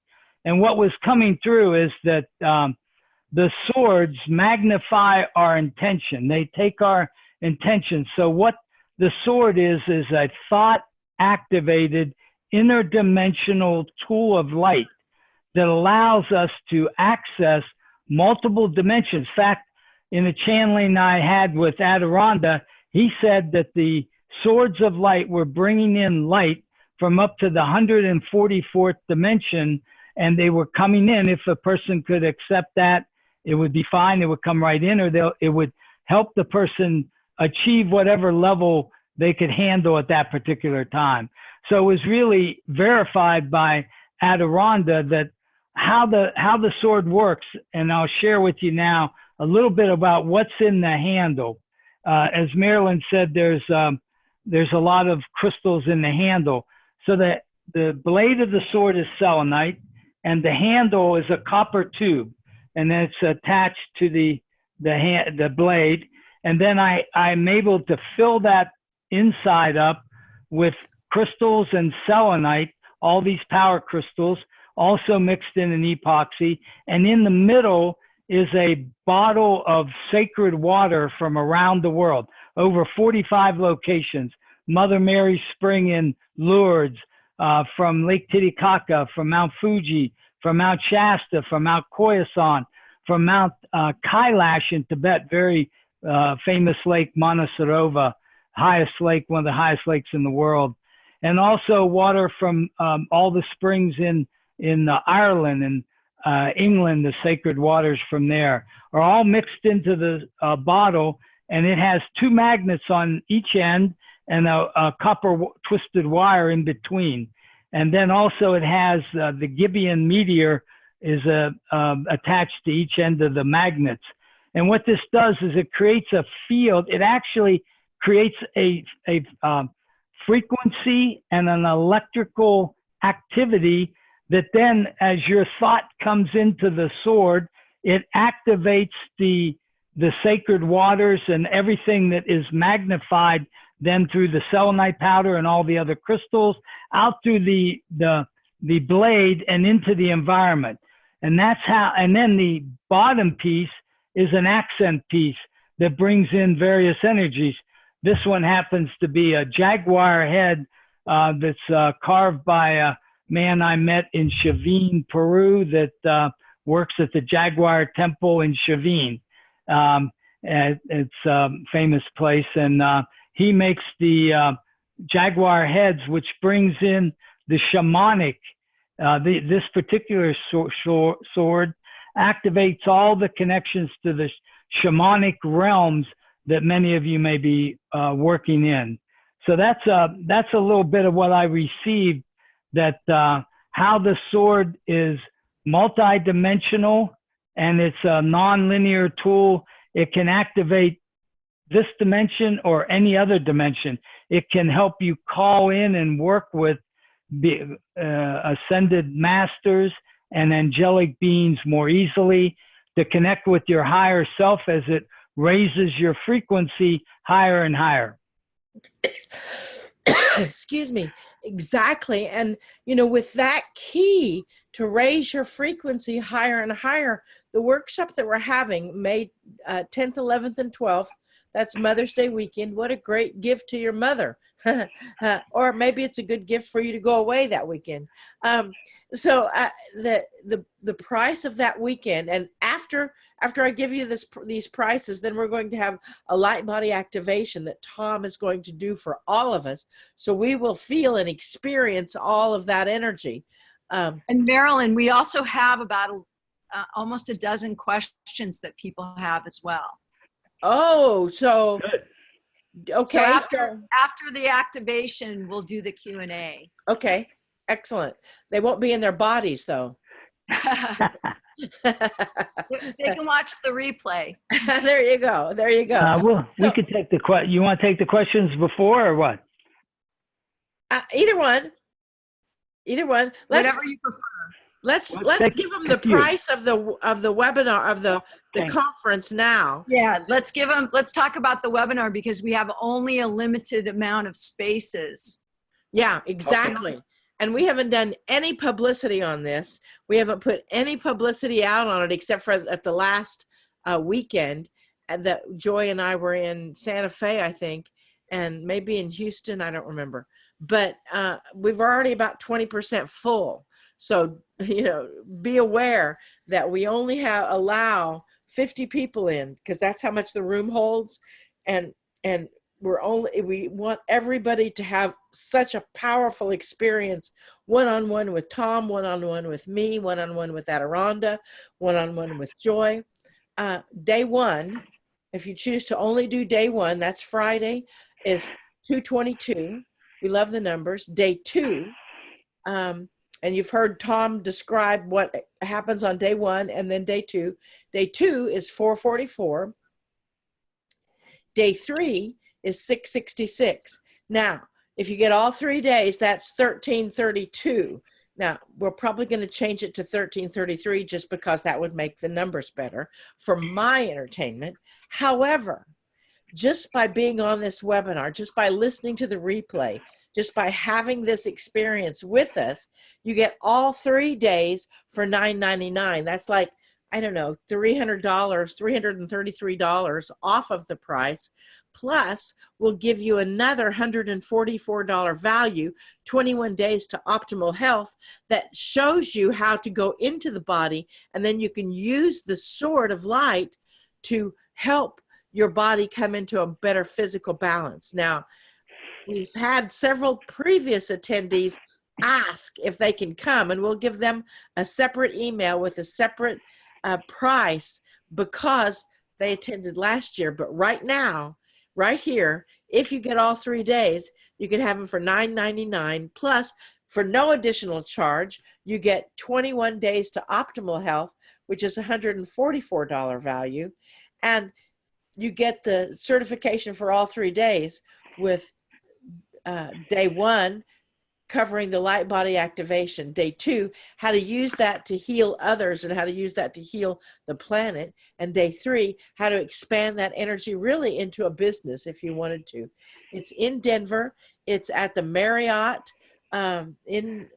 And what was coming through is that the swords magnify our intention. They take our intention. So what the sword is a thought-activated interdimensional tool of light that allows us to access multiple dimensions. In fact, in a channeling I had with Adironda, he said that the swords of light were bringing in light from up to the 144th dimension, and they were coming in. If a person could accept that, it would be fine. It would come right in, or it would help the person achieve whatever level they could handle at that particular time. So it was really verified by Adironda that how the sword works. And I'll share with you now a little bit about what's in the handle. As Marilyn said, there's a lot of crystals in the handle. So that the blade of the sword is selenite, and the handle is a copper tube, and then it's attached to the blade. And then I'm able to fill that inside up with crystals and selenite, all these power crystals, also mixed in an epoxy. And in the middle is a bottle of sacred water from around the world, over 45 locations. Mother Mary's Spring in Lourdes, from Lake Titicaca, from Mount Fuji, from Mount Shasta, from Mount Khorasan, from Mount Kailash in Tibet, very famous lake, Manasarova, highest lake, one of the highest lakes in the world. And also water from all the springs in Ireland and England, the sacred waters from there are all mixed into the bottle, and it has two magnets on each end and a copper twisted wire in between. And then also it has the Gibeon meteor is attached to each end of the magnets. And what this does is it creates a field. It actually creates a frequency and an electrical activity that then, as your thought comes into the sword, it activates the sacred waters and everything that is magnified then through the selenite powder and all the other crystals out through the blade and into the environment. And that's how, and then the bottom piece is an accent piece that brings in various energies. This one happens to be a jaguar head that's carved by a man I met in Chavin, Peru, that works at the Jaguar Temple in Chavin. It's a famous place, and he makes the jaguar heads, which brings in the shamanic. This particular sword activates all the connections to the shamanic realms that many of you may be working in. So that's a little bit of what I received, that how the sword is multidimensional and it's a non-linear tool. It can activate this dimension or any other dimension. It can help you call in and work with ascended masters and angelic beings more easily, to connect with your higher self as it raises your frequency higher and higher. Excuse me. Exactly. And, you know, with that key to raise your frequency higher and higher, the workshop that we're having May 10th, 11th, and 12th, that's Mother's Day weekend. What a great gift to your mother. Or maybe it's a good gift for you to go away that weekend. So the price of that weekend, and after I give you these prices, then we're going to have a light body activation that Tom is going to do for all of us. So we will feel and experience all of that energy. And Marilyn, we also have about almost a dozen questions that people have as well. Oh, so Good. okay. So after the activation, we'll do the Q&A. Okay, excellent. They won't be in their bodies though. They can watch the replay. There you go. There you go. We could take you want to take the questions before or what? Either one. Whatever you prefer. Let's give them the price of the webinar of the conference now. Yeah, let's talk about the webinar, because we have only a limited amount of spaces. Yeah, exactly. Okay. And we haven't done any publicity on this. We haven't put any publicity out on it except for at the last weekend that Joy and I were in Santa Fe, I think, and maybe in Houston, I don't remember. But we've already about 20% full. So, you know, be aware that we only allow 50 people in, because that's how much the room holds. And we want everybody to have such a powerful experience, one-on-one with Tom, one-on-one with me, one-on-one with Adironda, one-on-one with Joy. Day one, if you choose to only do day one, that's Friday, is 222. We love the numbers. Day two, and you've heard Tom describe what happens on day one and then day two. Day two is 444. Day three is 666. Now, if you get all 3 days, that's 1332. Now, we're probably going to change it to 1333 just because that would make the numbers better for my entertainment. However, just by being on this webinar, just by listening to the replay, just by having this experience with us, you get all 3 days for $9.99. That's like, I don't know, $300, $333 off of the price. Plus, we'll give you another $144 value, 21 days to optimal health, that shows you how to go into the body, and then you can use the sword of light to help your body come into a better physical balance. Now, we've had several previous attendees ask if they can come, and we'll give them a separate email with a separate price because they attended last year. But right now, right here, if you get all 3 days, you can have them for $9.99. Plus, for no additional charge, you get 21 days to optimal health, which is $144 value. And you get the certification for all 3 days with day one, covering the light body activation. Day two, how to use that to heal others and how to use that to heal the planet. And day three, how to expand that energy really into a business if you wanted to. It's in Denver. It's at the Marriott in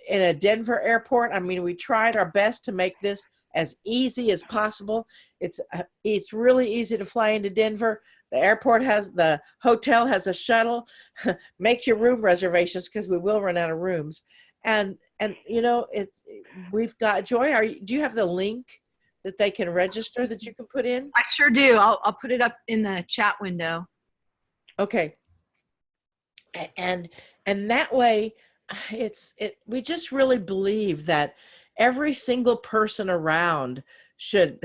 a Denver airport. I mean, we tried our best to make this as easy as possible. It's really easy to fly into Denver. The hotel has a shuttle. Make your room reservations because we will run out of rooms. And you know, we've got Joy. Do you have the link that they can register that you can put in? I sure do. I'll put it up in the chat window. Okay. And that way, we just really believe that every single person around should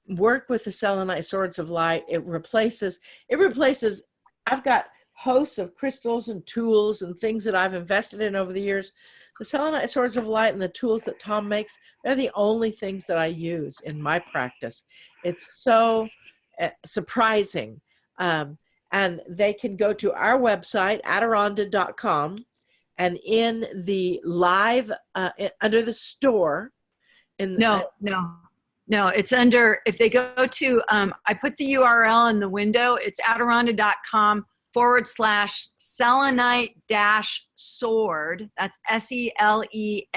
work with the selenite swords of light, it replaces, I've got hosts of crystals and tools and things that I've invested in over the years. The selenite swords of light and the tools that Tom makes, they're the only things that I use in my practice. It's so surprising. And they can go to our website, adironda.com, and in the live, under the store. No, it's under, if they go to, I put the URL in the window, it's adironda.com/selenite-sword. That's SELENITE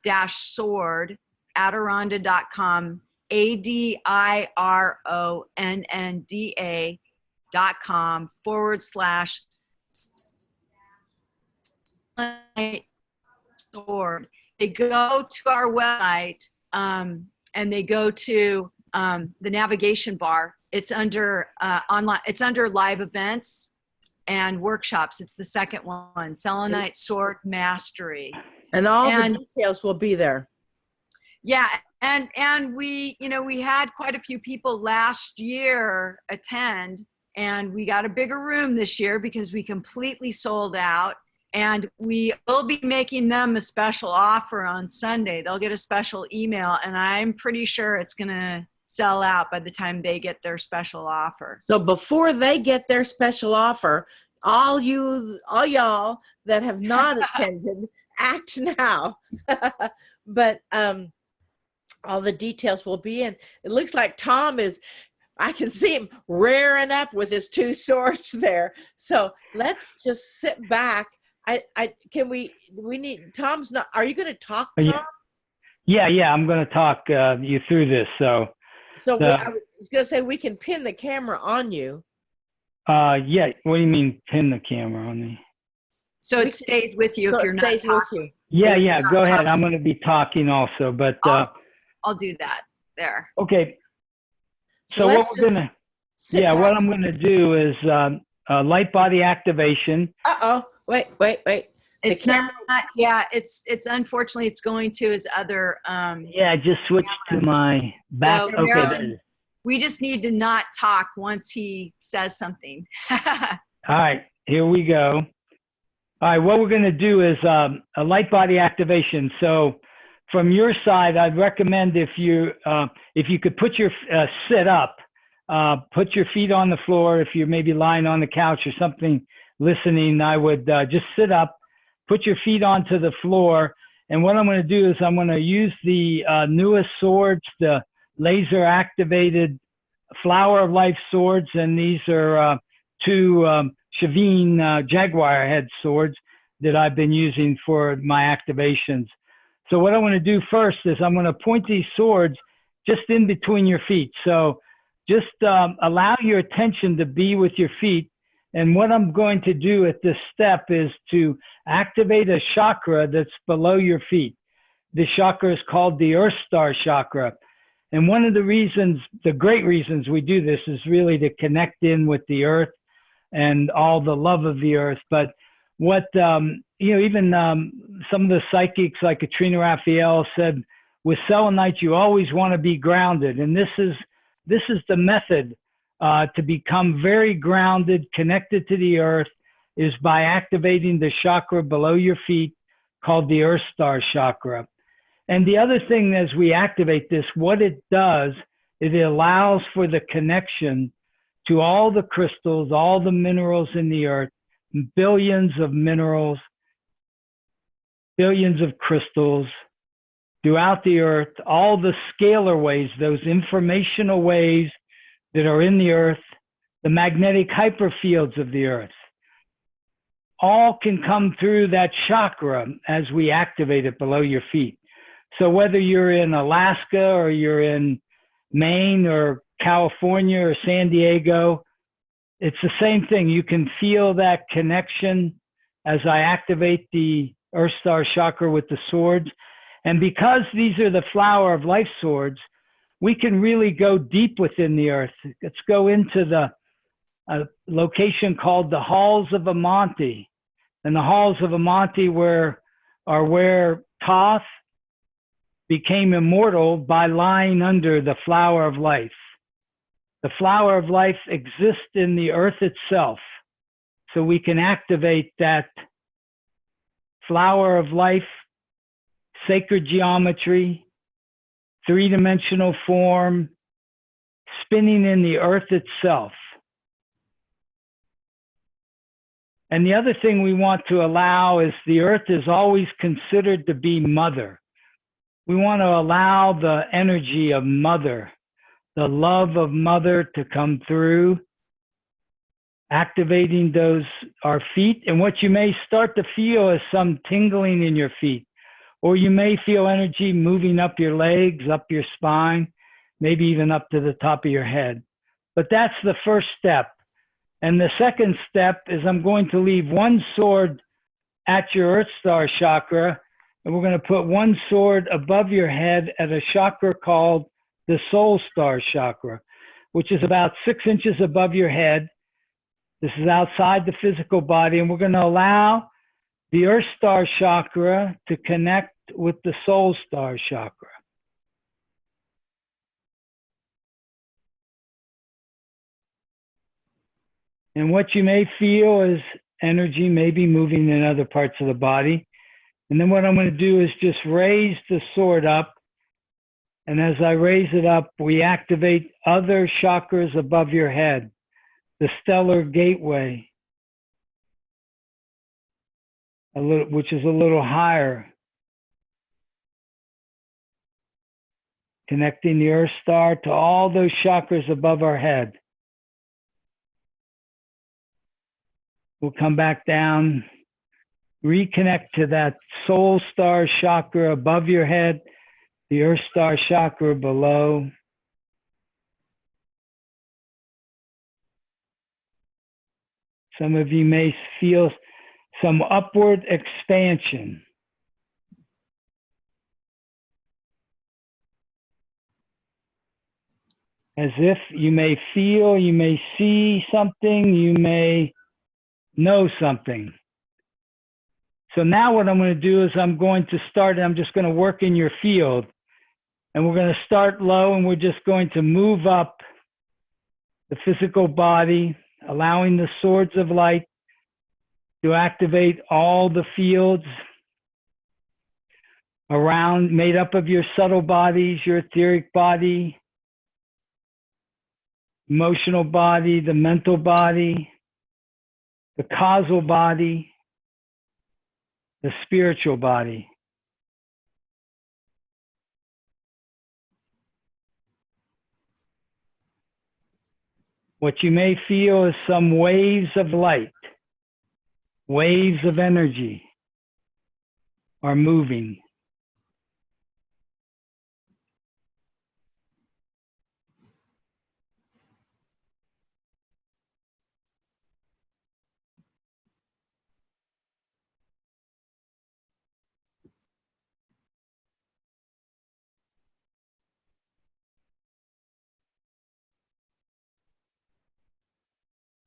-sword, adironda.com/sword. They go to our website, and they go to the navigation bar. It's under online. It's under live events and workshops. It's the second one, Selenite Sword Mastery. And all the details will be there. Yeah, and we had quite a few people last year attend, and we got a bigger room this year because we completely sold out. And we will be making them a special offer on Sunday. They'll get a special email, and I'm pretty sure it's going to sell out by the time they get their special offer. So before they get their special offer, all y'all that have not attended, act now. But all the details will be in. It looks like Tom I can see him rearing up with his two swords there. So let's just sit back. We need, Tom's not, are you going to talk, Tom? Yeah, I'm going to talk you through this. So I was going to say, we can pin the camera on you. Yeah, what do you mean pin the camera on me? So it stays with you if you're not talking. With you. Yeah, go ahead. I'm going to be talking also, but I'll do that there. Okay. So what what I'm going to do is light body activation. Wait. It's not. Yeah, it's unfortunately it's going to his other. Yeah, I just switched to my back. So Marilyn, we just need to not talk once he says something. All right, here we go. All right, what we're going to do is a light body activation. So from your side, I'd recommend if you could put your sit up, put your feet on the floor. If you're maybe lying on the couch or something listening, I would just sit up, put your feet onto the floor. And what I'm going to do is I'm going to use the newest swords, the laser activated Flower of Life swords. And these are two Shavine Jaguar head swords that I've been using for my activations. So what I'm going to do first is I'm going to point these swords just in between your feet. So just allow your attention to be with your feet. And what I'm going to do at this step is to activate a chakra that's below your feet. This chakra is called the Earth Star chakra. And one of the reasons, the great reasons we do this is really to connect in with the earth and all the love of the earth. But what, even some of the psychics like Katrina Raphael said, with selenite, you always want to be grounded. And this is the method to become very grounded, connected to the earth, is by activating the chakra below your feet called the Earth Star chakra. And the other thing as we activate this, what it does, it allows for the connection to all the crystals, all the minerals in the earth, billions of minerals, billions of crystals throughout the earth, all the scalar waves, those informational waves that are in the earth, the magnetic hyperfields of the earth, all can come through that chakra as we activate it below your feet. So whether you're in Alaska or you're in Maine or California or San Diego, it's the same thing. You can feel that connection as I activate the Earth Star chakra with the swords. And because these are the Flower of Life swords, we can really go deep within the earth. Let's go into the location called the Halls of Amati. And the Halls of Amati are where Thoth, became immortal by lying under the flower of life. The flower of life exists in the earth itself, so we can activate that flower of life, sacred geometry, three-dimensional form, spinning in the earth itself. And the other thing we want to allow is the earth is always considered to be mother. We want to allow the energy of mother, the love of mother to come through, activating our feet. And what you may start to feel is some tingling in your feet, or you may feel energy moving up your legs, up your spine, maybe even up to the top of your head. But that's the first step. And the second step is I'm going to leave one sword at your Earth Star chakra, and we're going to put one sword above your head at a chakra called the Soul Star chakra, which is about 6 inches above your head. This is outside the physical body, and we're going to allow the Earth Star chakra to connect with the Soul Star chakra. And what you may feel is energy may be moving in other parts of the body. And then what I'm going to do is just raise the sword up. And as I raise it up, we activate other chakras above your head, the stellar gateway, which is a little higher, connecting the Earth Star to all those chakras above our head. We'll come back down, reconnect to that Soul Star chakra above your head, the Earth Star chakra below. Some of you may feel some upward expansion. As if you may feel, you may see something, you may know something. So now what I'm going to do is I'm just going to work in your field. And we're going to start low, and we're just going to move up the physical body, allowing the swords of light to activate all the fields around, made up of your subtle bodies, your etheric body, emotional body, the mental body, the causal body, the spiritual body. What you may feel is some waves of light, waves of energy are moving.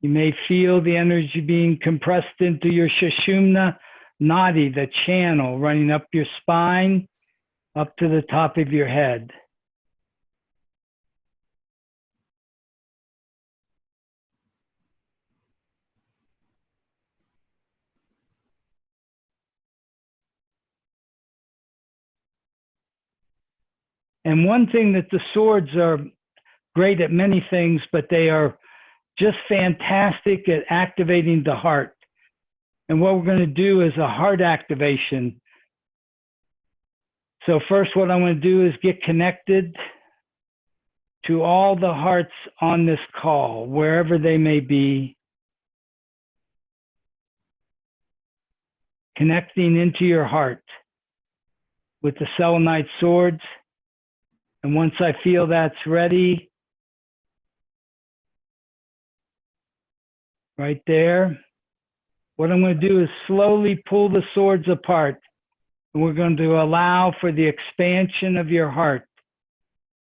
You may feel the energy being compressed into your Sushumna Nadi, the channel running up your spine, up to the top of your head. And one thing that the swords are great at many things, but they are just fantastic at activating the heart. And what we're going to do is a heart activation. So first, what I'm going to do is get connected to all the hearts on this call, wherever they may be, connecting into your heart with the selenite swords. And once I feel that's ready, right there, what I'm going to do is slowly pull the swords apart. And we're going to allow for the expansion of your heart.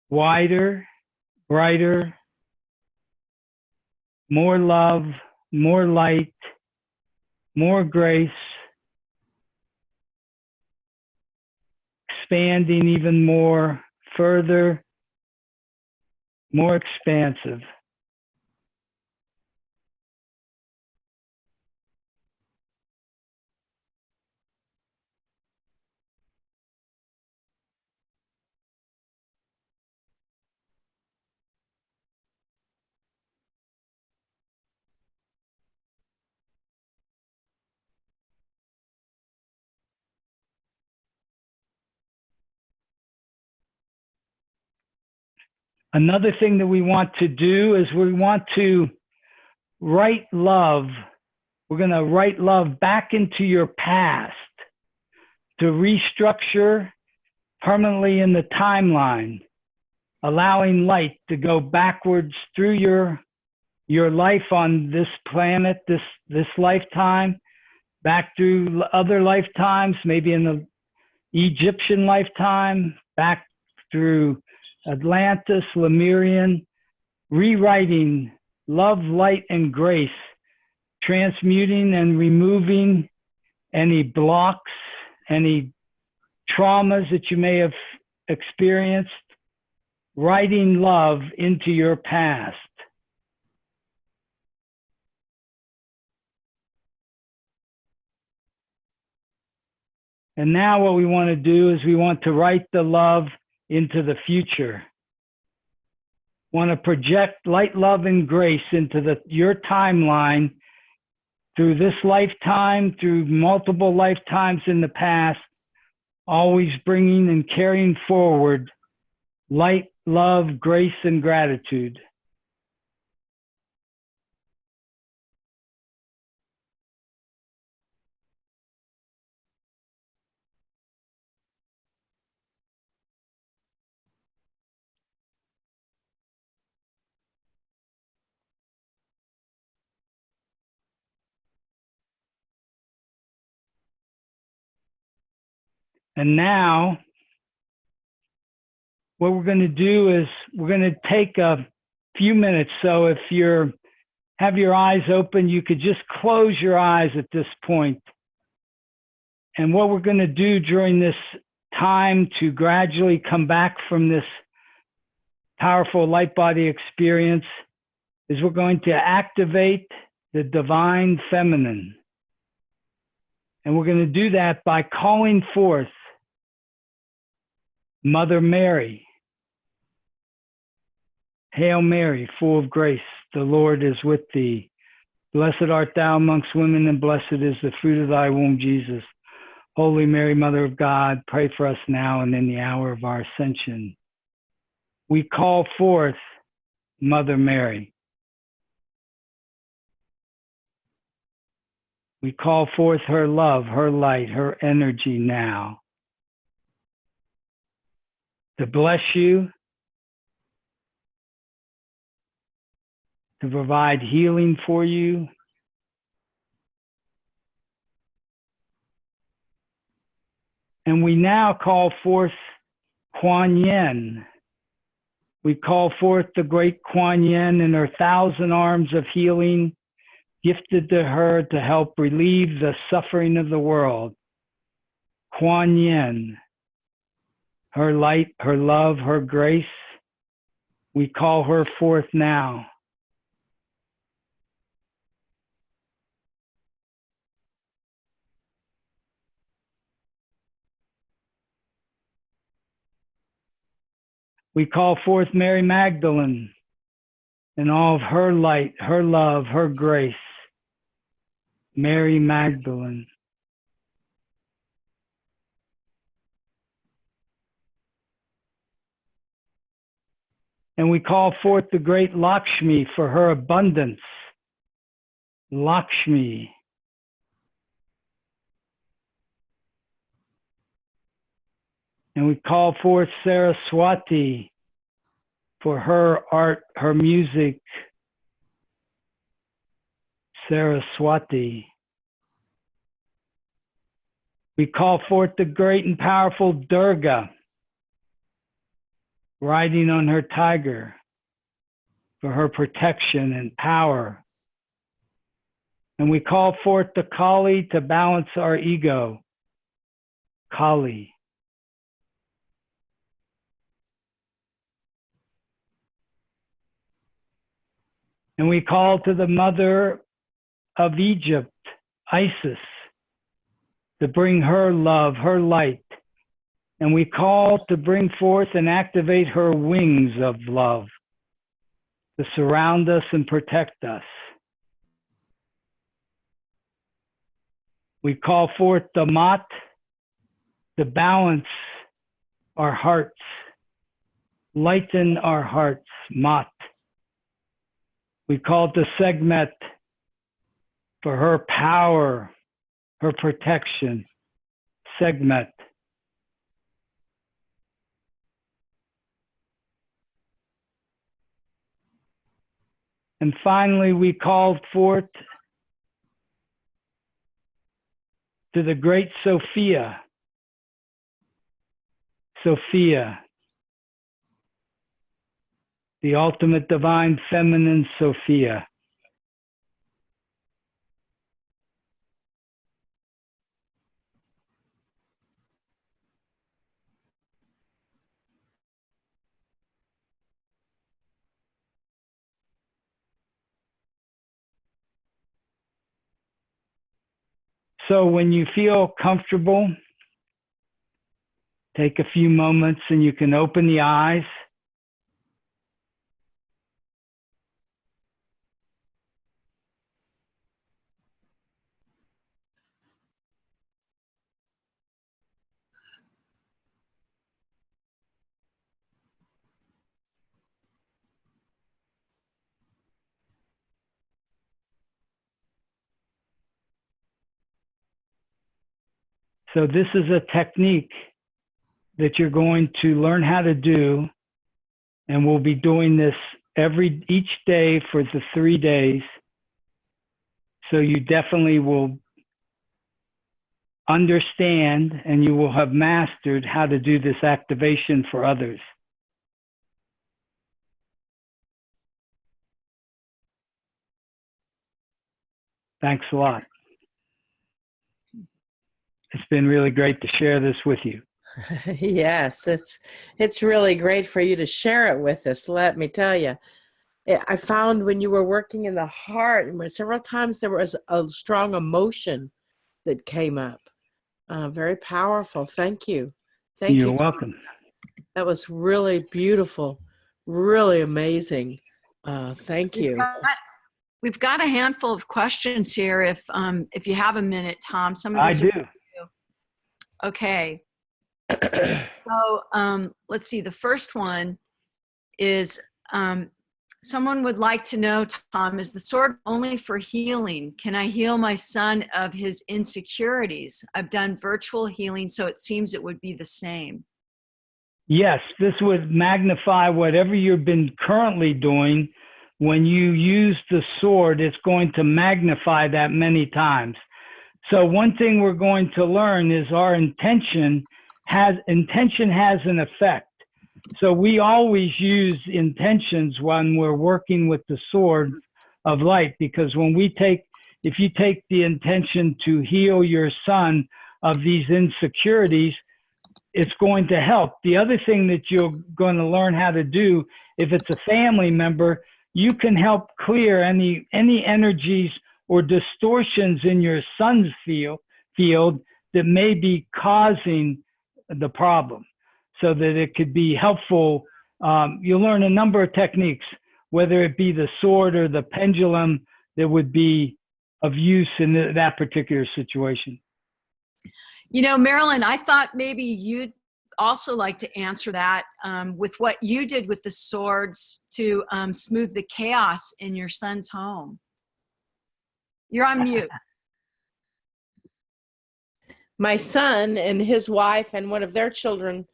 Wider, brighter, more love, more light, more grace. expanding even more, further, more expansive. Another thing that we want to do is we want to write love. We're going to write love back into your past to restructure permanently in the timeline, allowing light to go backwards through your life on this planet, this lifetime, back through other lifetimes, maybe in the Egyptian lifetime, back through Atlantis, Lemurian, rewriting love, light, and grace, transmuting and removing any blocks, any traumas that you may have experienced, writing love into your past. And now what we want to do is we want to write the love into the future. Want to project light, love, and grace into your timeline through this lifetime, through multiple lifetimes in the past, always bringing and carrying forward light, love, grace, and gratitude. And now, what we're going to do is we're going to take a few minutes. So if you have your eyes open, you could just close your eyes at this point. And what we're going to do during this time to gradually come back from this powerful light body experience is we're going to activate the divine feminine. And we're going to do that by calling forth Mother Mary. Hail Mary, full of grace, the Lord is with thee. Blessed art thou amongst women, and blessed is the fruit of thy womb, Jesus. Holy Mary, Mother of God, pray for us now and in the hour of our ascension. We call forth Mother Mary. We call forth her love, her light, her energy now to bless you, to provide healing for you, and we now call forth Kuan Yin. We call forth the great Kuan Yin and her 1,000 arms of healing gifted to her to help relieve the suffering of the world. Kuan Yin, her light, her love, her grace, we call her forth now. We call forth Mary Magdalene and all of her light, her love, her grace. Mary Magdalene. And we call forth the great Lakshmi for her abundance. Lakshmi. And we call forth Saraswati for her art, her music. Saraswati. We call forth the great and powerful Durga, riding on her tiger for her protection and power. And we call forth the Kali to balance our ego. Kali. And we call to the mother of Egypt, Isis, to bring her love, her light. And we call to bring forth and activate her wings of love to surround us and protect us. We call forth the Mat to balance our hearts, lighten our hearts, Mat. We call to Segmet for her power, her protection, Segmet. And finally, we called forth to the great Sophia. Sophia, the ultimate divine feminine Sophia. So when you feel comfortable, take a few moments and you can open the eyes. So this is a technique that you're going to learn how to do, and we'll be doing this each day for the 3 days. So you definitely will understand and you will have mastered how to do this activation for others. Thanks a lot. It's been really great to share this with you. Yes, it's really great for you to share it with us. Let me tell you, I found when you were working in the heart, several times there was a strong emotion that came up. Very powerful. Thank you. Thank you. You're welcome. That was really beautiful, really amazing. Thank you. We've got a handful of questions here. If you have a minute, Tom, some of I these do. are for you. Okay. So let's see. The first one is someone would like to know, Tom, is the sword only for healing? Can I heal my son of his insecurities? I've done virtual healing, so it seems it would be the same. Yes, this would magnify whatever you've been currently doing. When you use the sword, it's going to magnify that many times. So one thing we're going to learn is our intention has an effect. So we always use intentions when we're working with the sword of light, because if you take the intention to heal your son of these insecurities, it's going to help. The other thing that you're going to learn how to do, if it's a family member, you can help clear any energies or distortions in your son's field that may be causing the problem, so that it could be helpful. You'll learn a number of techniques, whether it be the sword or the pendulum, that would be of use in that particular situation. You know, Marilyn, I thought maybe you'd also like to answer that with what you did with the swords to smooth the chaos in your son's home. You're on mute. My son and his wife and one of their children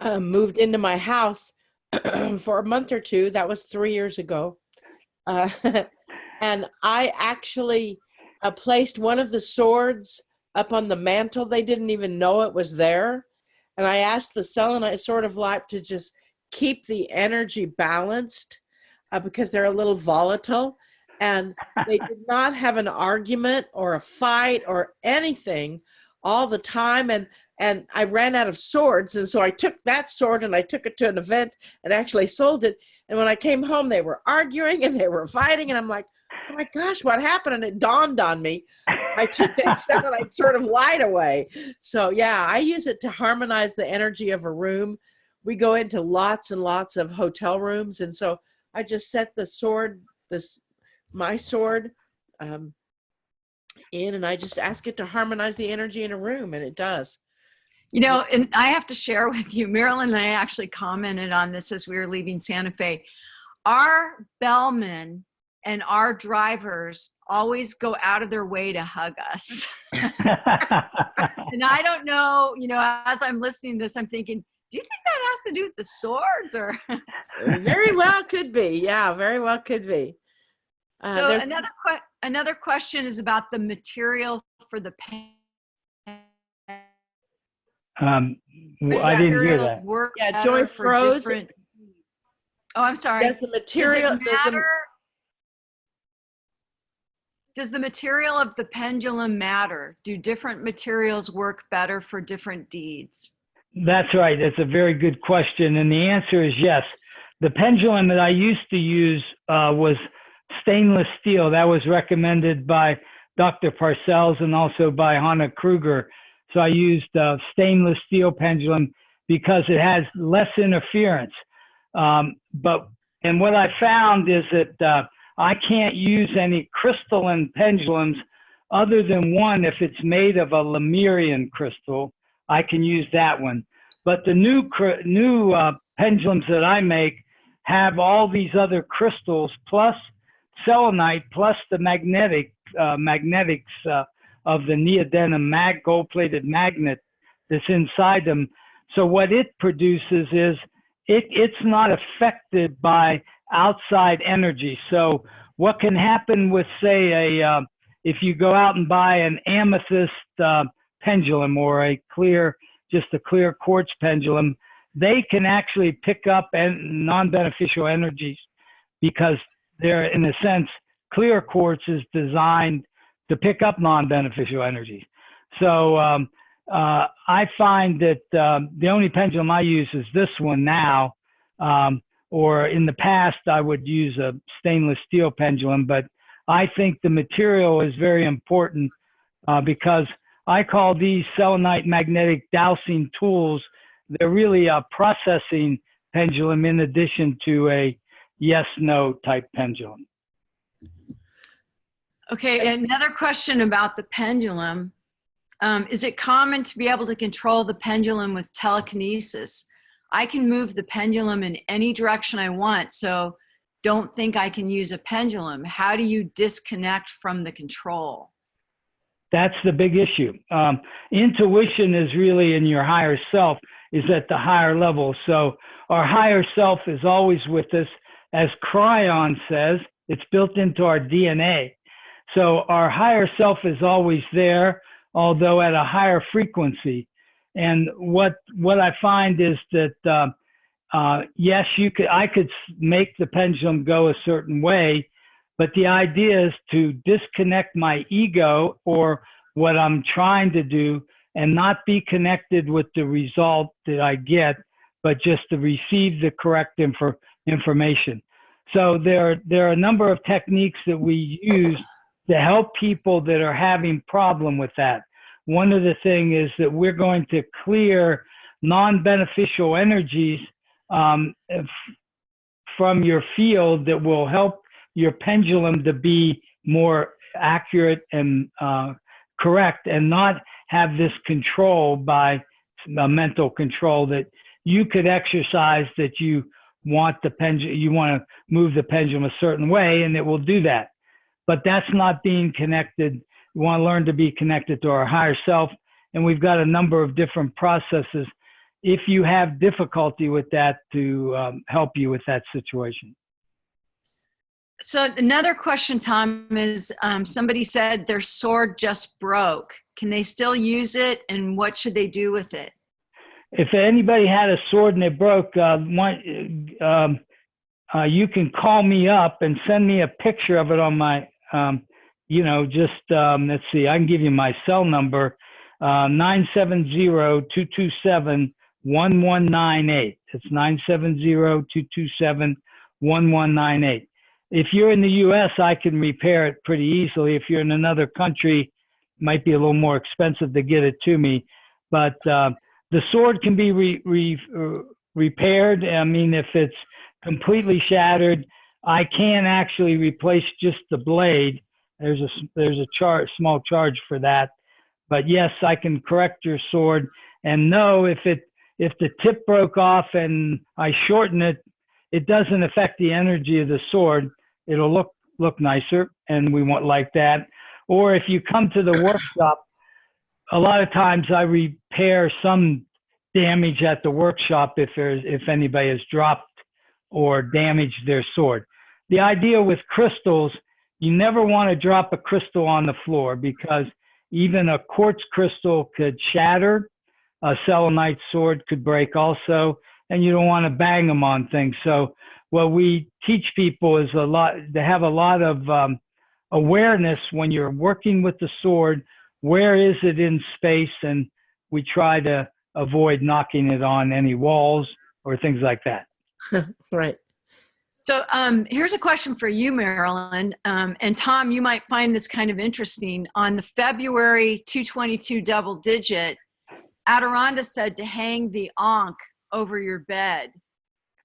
moved into my house for a month or two. That was 3 years ago. And I actually placed one of the swords up on the mantle. They didn't even know it was there. And I asked the selenite sort of light to just keep the energy balanced because they're a little volatile. And they did not have an argument or a fight or anything all the time. And I ran out of swords. And so I took that sword and I took it to an event and actually sold it. And when I came home, they were arguing and they were fighting. And I'm like, oh my gosh, what happened? And it dawned on me. I took that selenite sort of light away. So yeah, I use it to harmonize the energy of a room. We go into lots and lots of hotel rooms. And so I just set the sword, my sword, in, and I just ask it to harmonize the energy in a room, and it does. You know, and I have to share with you, Marilyn and I actually commented on this as we were leaving Santa Fe. Our bellmen and our drivers always go out of their way to hug us. And I don't know, you know, as I'm listening to this, I'm thinking, do you think that has to do with the swords or? Very well could be. Yeah, very well could be. So another question is about the material for the pen. I didn't hear that. Yeah, Joy froze. Oh, I'm sorry. Does the material does the material of the pendulum matter? Do different materials work better for different deeds? That's right. That's a very good question. And the answer is yes. The pendulum that I used to use was stainless steel. That was recommended by Dr. Parcells and also by Hannah Kruger. So I used stainless steel pendulum because it has less interference. And what I found is that I can't use any crystalline pendulums other than one. If it's made of a Lemurian crystal, I can use that one. But the new pendulums that I make have all these other crystals plus selenite plus the magnetics of the neodymium gold-plated magnet that's inside them. So what it produces is it's not affected by outside energy. So what can happen with, say, if you go out and buy an amethyst pendulum or just a clear quartz pendulum, they can actually pick up non-beneficial energies because they're, in a sense, clear quartz is designed to pick up non-beneficial energies. So I find that the only pendulum I use is this one now, or in the past I would use a stainless steel pendulum, but I think the material is very important because I call these selenite magnetic dowsing tools. They're really a processing pendulum in addition to a yes-no type pendulum. Okay, another question about the pendulum. Is it common to be able to control the pendulum with telekinesis? I can move the pendulum in any direction I want, so don't think I can use a pendulum. How do you disconnect from the control? That's the big issue. Intuition is really in your higher self, is at the higher level. So our higher self is always with us. As Cryon says, it's built into our DNA. So our higher self is always there, although at a higher frequency. And what I find is that, yes, I could make the pendulum go a certain way, but the idea is to disconnect my ego or what I'm trying to do and not be connected with the result that I get, but just to receive the correct information. So there are a number of techniques that we use to help people that are having problem with that. One of the things is that we're going to clear non-beneficial energies from your field that will help your pendulum to be more accurate and correct, and not have this control by mental control that you could exercise, that you want the pendulum, you want to move the pendulum a certain way, and it will do that. But that's not being connected. We want to learn to be connected to our higher self, and we've got a number of different processes if you have difficulty with that to help you with that situation. So another question, Tom, is somebody said their sword just broke. Can they still use it, and what should they do with it? If anybody had a sword and it broke, you can call me up and send me a picture of it on my, let's see, I can give you my cell number, 970-227-1198. It's 970-227-1198. 1198. If you're in the U.S., I can repair it pretty easily. If you're in another country, it might be a little more expensive to get it to me. But the sword can be repaired. I mean, if it's completely shattered, I can actually replace just the blade. There's a small charge for that. But yes, I can correct your sword. And no, if the tip broke off and I shorten it, it doesn't affect the energy of the sword. It'll look nicer, and we want like that. Or if you come to the workshop, a lot of times I repair some damage at the workshop if anybody has dropped or damaged their sword. The idea with crystals, you never want to drop a crystal on the floor, because even a quartz crystal could shatter. A selenite sword could break also, and you don't want to bang them on things. So what we teach people is to have a lot of awareness when you're working with the sword. Where is it in space? And we try to avoid knocking it on any walls or things like that. Right. So here's a question for you, Marilyn. And Tom, you might find this kind of interesting. On the February 222 double digit, Adironda said to hang the Ankh over your bed.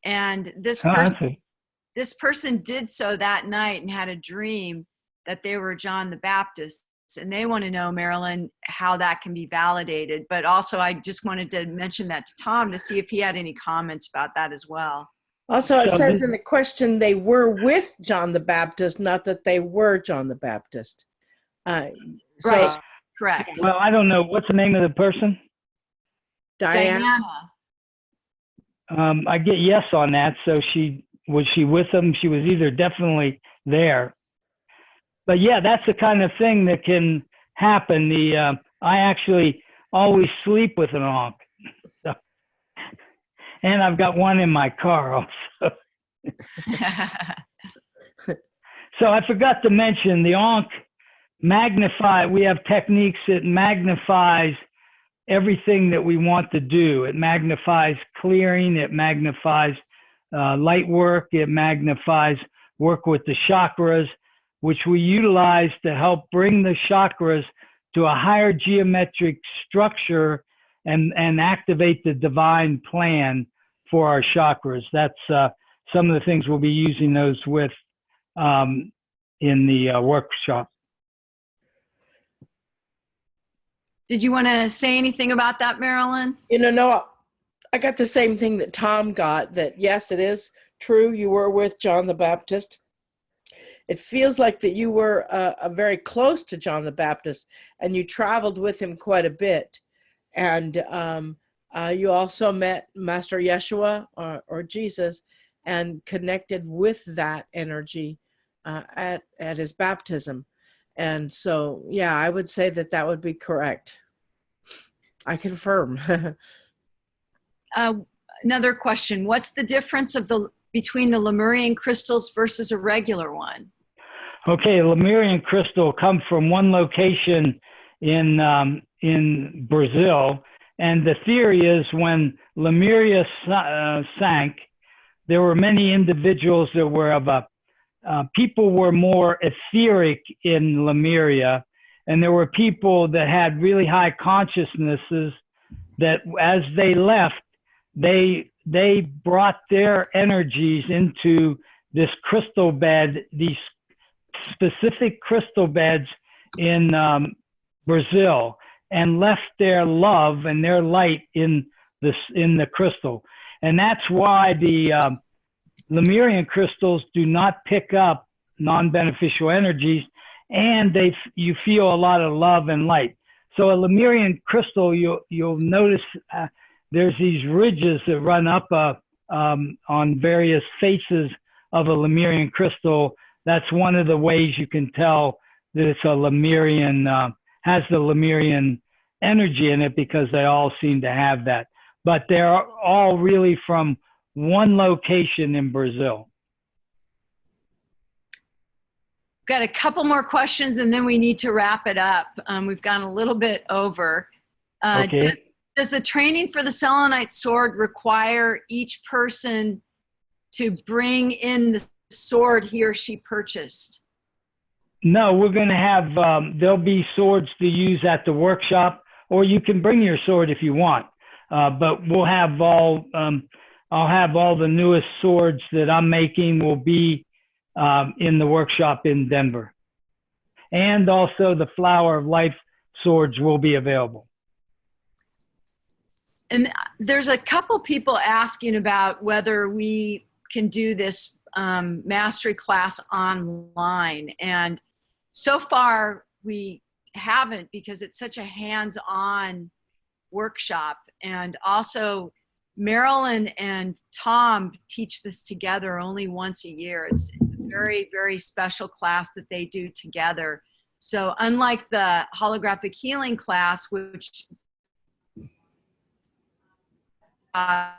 And this person did so that night and had a dream that they were John the Baptist. And they want to know, Marilyn, how that can be validated. But also, I just wanted to mention that to Tom to see if he had any comments about that as well. Also, it says in the question they were with John the Baptist, not that they were John the Baptist. Right, correct. Well, I don't know. What's the name of the person? Diana. I get yes on that. So was she with them? She was either definitely there. But yeah, that's the kind of thing that can happen. I actually always sleep with an Ankh. So, and I've got one in my car also. So I forgot to mention the Ankh we have techniques that magnifies everything that we want to do. It magnifies clearing, it magnifies light work, it magnifies work with the chakras, which we utilize to help bring the chakras to a higher geometric structure and activate the divine plan for our chakras. That's some of the things we'll be using those with in the workshop. Did you want to say anything about that, Marilyn? No, I got the same thing that Tom got, that yes, it is true. You were with John the Baptist. It feels like that you were very close to John the Baptist, and you traveled with him quite a bit. And you also met Master Yeshua or Jesus and connected with that energy at his baptism. And so, yeah, I would say that would be correct. I confirm. Another question. What's the difference between the Lemurian crystals versus a regular one? Okay, Lemurian crystal come from one location in Brazil, and the theory is when Lemuria sank, there were many individuals that were people were more etheric in Lemuria, and there were people that had really high consciousnesses that as they left, they brought their energies into this crystal bed, these specific crystal beds in Brazil, and left their love and their light in the crystal. And that's why the Lemurian crystals do not pick up non-beneficial energies, and you feel a lot of love and light. So a Lemurian crystal, you'll notice there's these ridges that run up on various faces of a Lemurian crystal. That's one of the ways you can tell that it's a Lemurian, has the Lemurian energy in it, because they all seem to have that. But they're all really from one location in Brazil. Got a couple more questions and then we need to wrap it up. We've gone a little bit over. Okay. Does the training for the selenite sword require each person to bring in the sword he or she purchased? No, we're going to have, there'll be swords to use at the workshop, or you can bring your sword if you want. But we'll have I'll have all the newest swords that I'm making will be in the workshop in Denver. And also the Flower of Life swords will be available. And there's a couple people asking about whether we can do this mastery class online. And so far we haven't, because it's such a hands-on workshop. And also Marilyn and Tom teach this together only once a year. It's a very, very special class that they do together. So unlike the holographic healing class, which I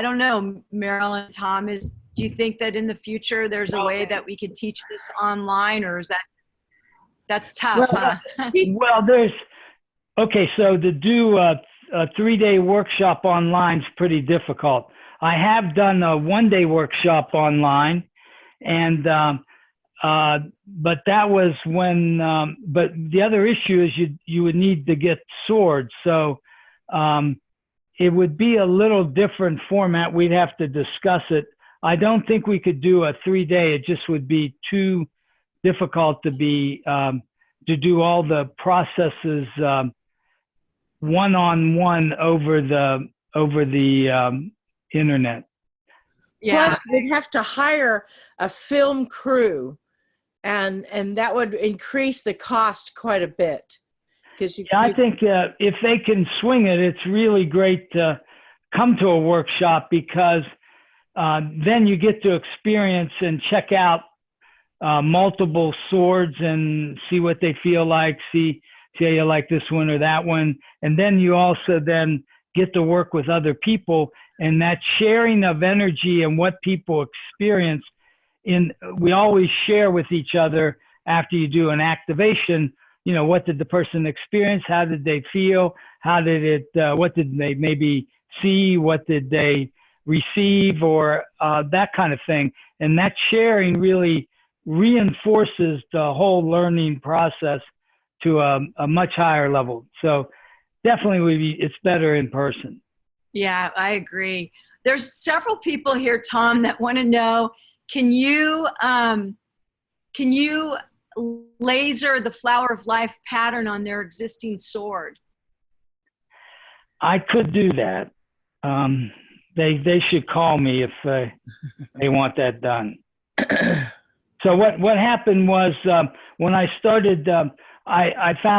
don't know, Marilyn, Tom, do you think that in the future there's a way that we could teach this online, or is that's tough? Well, huh? Okay, so to do a 3-day workshop online is pretty difficult. I have done a 1-day workshop online, and but that was when. But the other issue is you would need to get swords, so it would be a little different format. We'd have to discuss it. I don't think we could do a 3-day. It just would be too difficult to do all the processes one-on-one over the internet. Yeah. Plus, they'd have to hire a film crew, and that would increase the cost quite a bit. I think if they can swing it, it's really great to come to a workshop, because then you get to experience and check out multiple swords and see what they feel like, see how you like this one or that one. And then you also then get to work with other people, and that sharing of energy and what people experience. We always share with each other after you do an activation. You know, what did the person experience? How did they feel? What did they maybe see? What did they receive, or that kind of thing? And that sharing really reinforces the whole learning process to a much higher level. So definitely it's better in person. Yeah, I agree. There's several people here, Tom, that want to know, can you laser the Flower of Life pattern on their existing sword? I could do that. They should call me if they want that done. So what happened was, when I started, I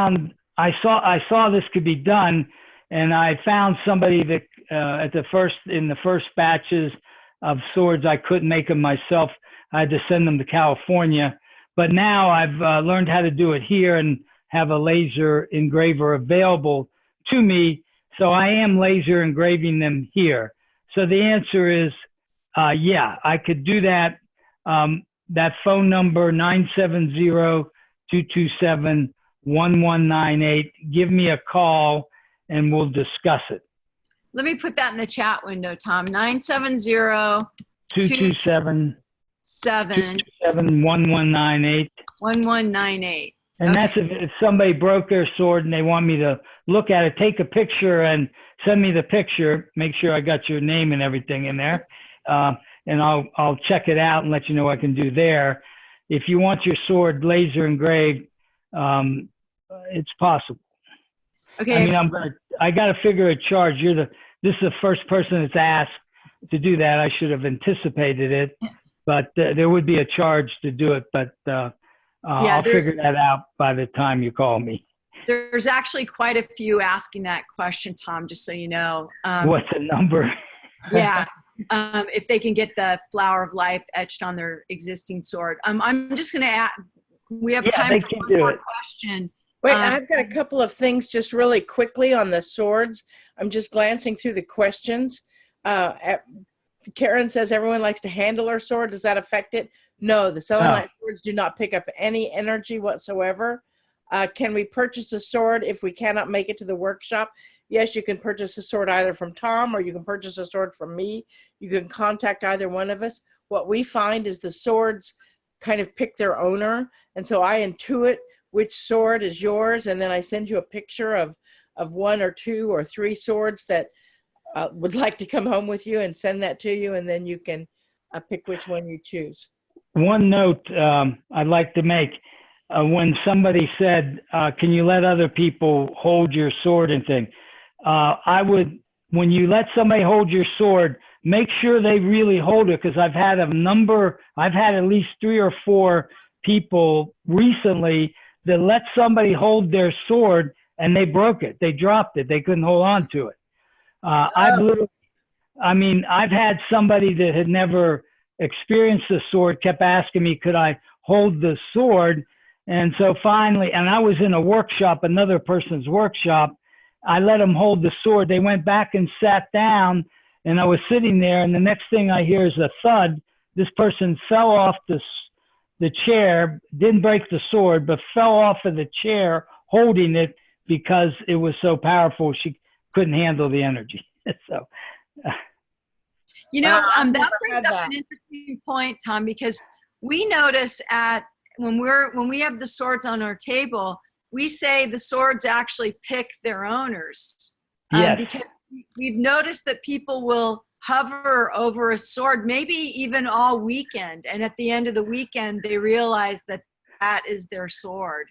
saw this could be done, and I found somebody that in the first batches of swords, I couldn't make them myself. I had to send them to California. But now I've learned how to do it here and have a laser engraver available to me. So I am laser engraving them here. So the answer is, yeah, I could do that. That phone number, 970-227-1198. Give me a call and we'll discuss it. Let me put that in the chat window, Tom. 970-227-1198. 1198. And that's if somebody broke their sword and they want me to look at it, take a picture and send me the picture, make sure I got your name and everything in there. And I'll check it out and let you know what I can do there. If you want your sword laser engraved, it's possible. Okay. I mean, I got to figure a charge. This is the first person that's asked to do that. I should have anticipated it, but there would be a charge to do it. But I'll figure that out by the time you call me. There's actually quite a few asking that question, Tom, just so you know. What's the number? Yeah. If they can get the Flower of Life etched on their existing sword. I'm just going to add, we have time for one more question. Wait, I've got a couple of things just really quickly on the swords. I'm just glancing through the questions. Karen says everyone likes to handle her sword. Does that affect it? No, the selenite swords do not pick up any energy whatsoever. Can we purchase a sword if we cannot make it to the workshop? Yes, you can purchase a sword either from Tom or you can purchase a sword from me. You can contact either one of us. What we find is the swords kind of pick their owner. And so I intuit which sword is yours. And then I send you a picture of one or two or three swords that would like to come home with you, and send that to you. And then you can pick which one you choose. One note I'd like to make. When somebody said, can you let other people hold your sword and thing? I would, when you let somebody hold your sword, make sure they really hold it, because I've had at least 3 or 4 people recently that let somebody hold their sword and they broke it. They dropped it. They couldn't hold on to it. I've had somebody that had never experienced the sword kept asking me, could I hold the sword? And so finally, and I was in a workshop, another person's workshop, I let them hold the sword. They went back and sat down, and I was sitting there, and the next thing I hear is a thud. This person fell off the chair, didn't break the sword, but fell off of the chair holding it because it was so powerful. She couldn't handle the energy. So, that brings up an interesting point, Tom, because we notice when we have the swords on our table, we say the swords actually pick their owners. yes. Because we've noticed that people will hover over a sword, maybe even all weekend. And at the end of the weekend, they realize that is their sword.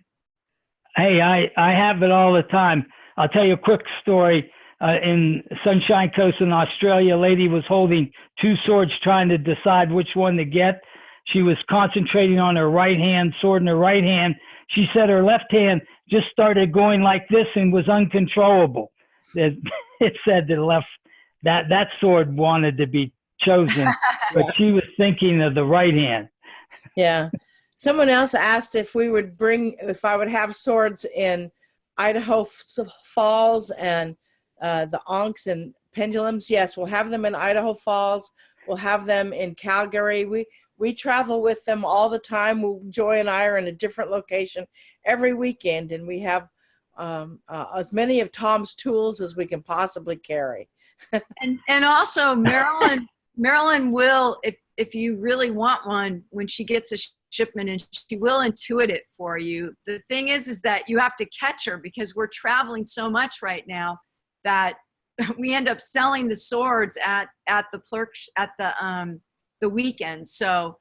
Hey, I have it all the time. I'll tell you a quick story. In Sunshine Coast in Australia, a lady was holding 2 swords trying to decide which one to get. She was concentrating on her right hand, sword in her right hand. She said her left hand just started going like this and was uncontrollable. It said that sword wanted to be chosen, but she was thinking of the right hand. Yeah. Someone else asked if I would have swords in Idaho Falls and the Ankhs and pendulums. Yes, we'll have them in Idaho Falls. We'll have them in Calgary. We travel with them all the time. Joy and I are in a different location every weekend, and we have as many of Tom's tools as we can possibly carry. and also Marilyn will, if you really want one, when she gets a shipment, and she will intuit it for you. The thing is that you have to catch her, because we're traveling so much right now that we end up selling the swords at the weekend. So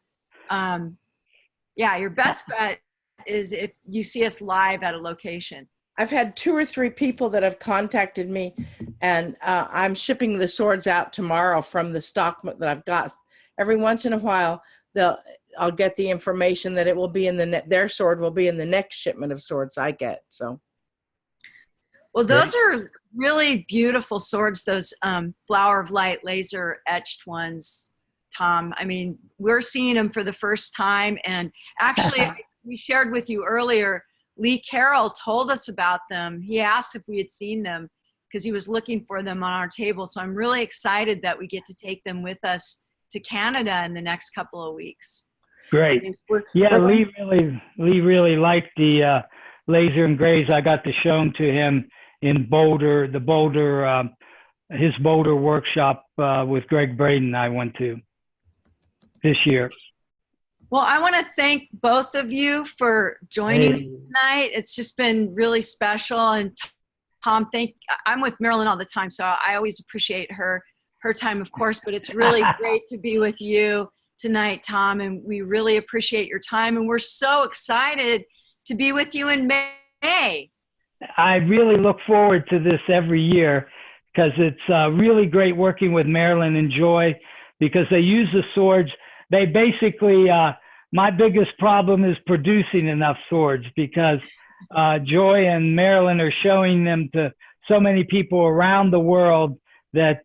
your best bet is if you see us live at a location. I've had 2 or 3 people that have contacted me, and I'm shipping the swords out tomorrow from the stock that I've got. Every once in a while, I'll get the information that it will be their sword will be in the next shipment of swords I get. So, well, those are really beautiful swords. Those Flower of Light laser etched ones, Tom. I mean, we're seeing them for the first time, and actually, we shared with you earlier. Lee Carroll told us about them. He asked if we had seen them because he was looking for them on our table. So I'm really excited that we get to take them with us to Canada in the next couple of weeks. Great. Lee really liked the laser engraved. I got to show them to him in Boulder, his Boulder workshop with Greg Braden I went to this year. Well, I want to thank both of you for joining me tonight. It's just been really special. And Tom, I'm with Marilyn all the time, so I always appreciate her time, of course, but it's really great to be with you tonight, Tom, and we really appreciate your time. And we're so excited to be with you in May. I really look forward to this every year because it's really great working with Marilyn and Joy, because they use the swords. They basically, my biggest problem is producing enough swords, because Joy and Marilyn are showing them to so many people around the world that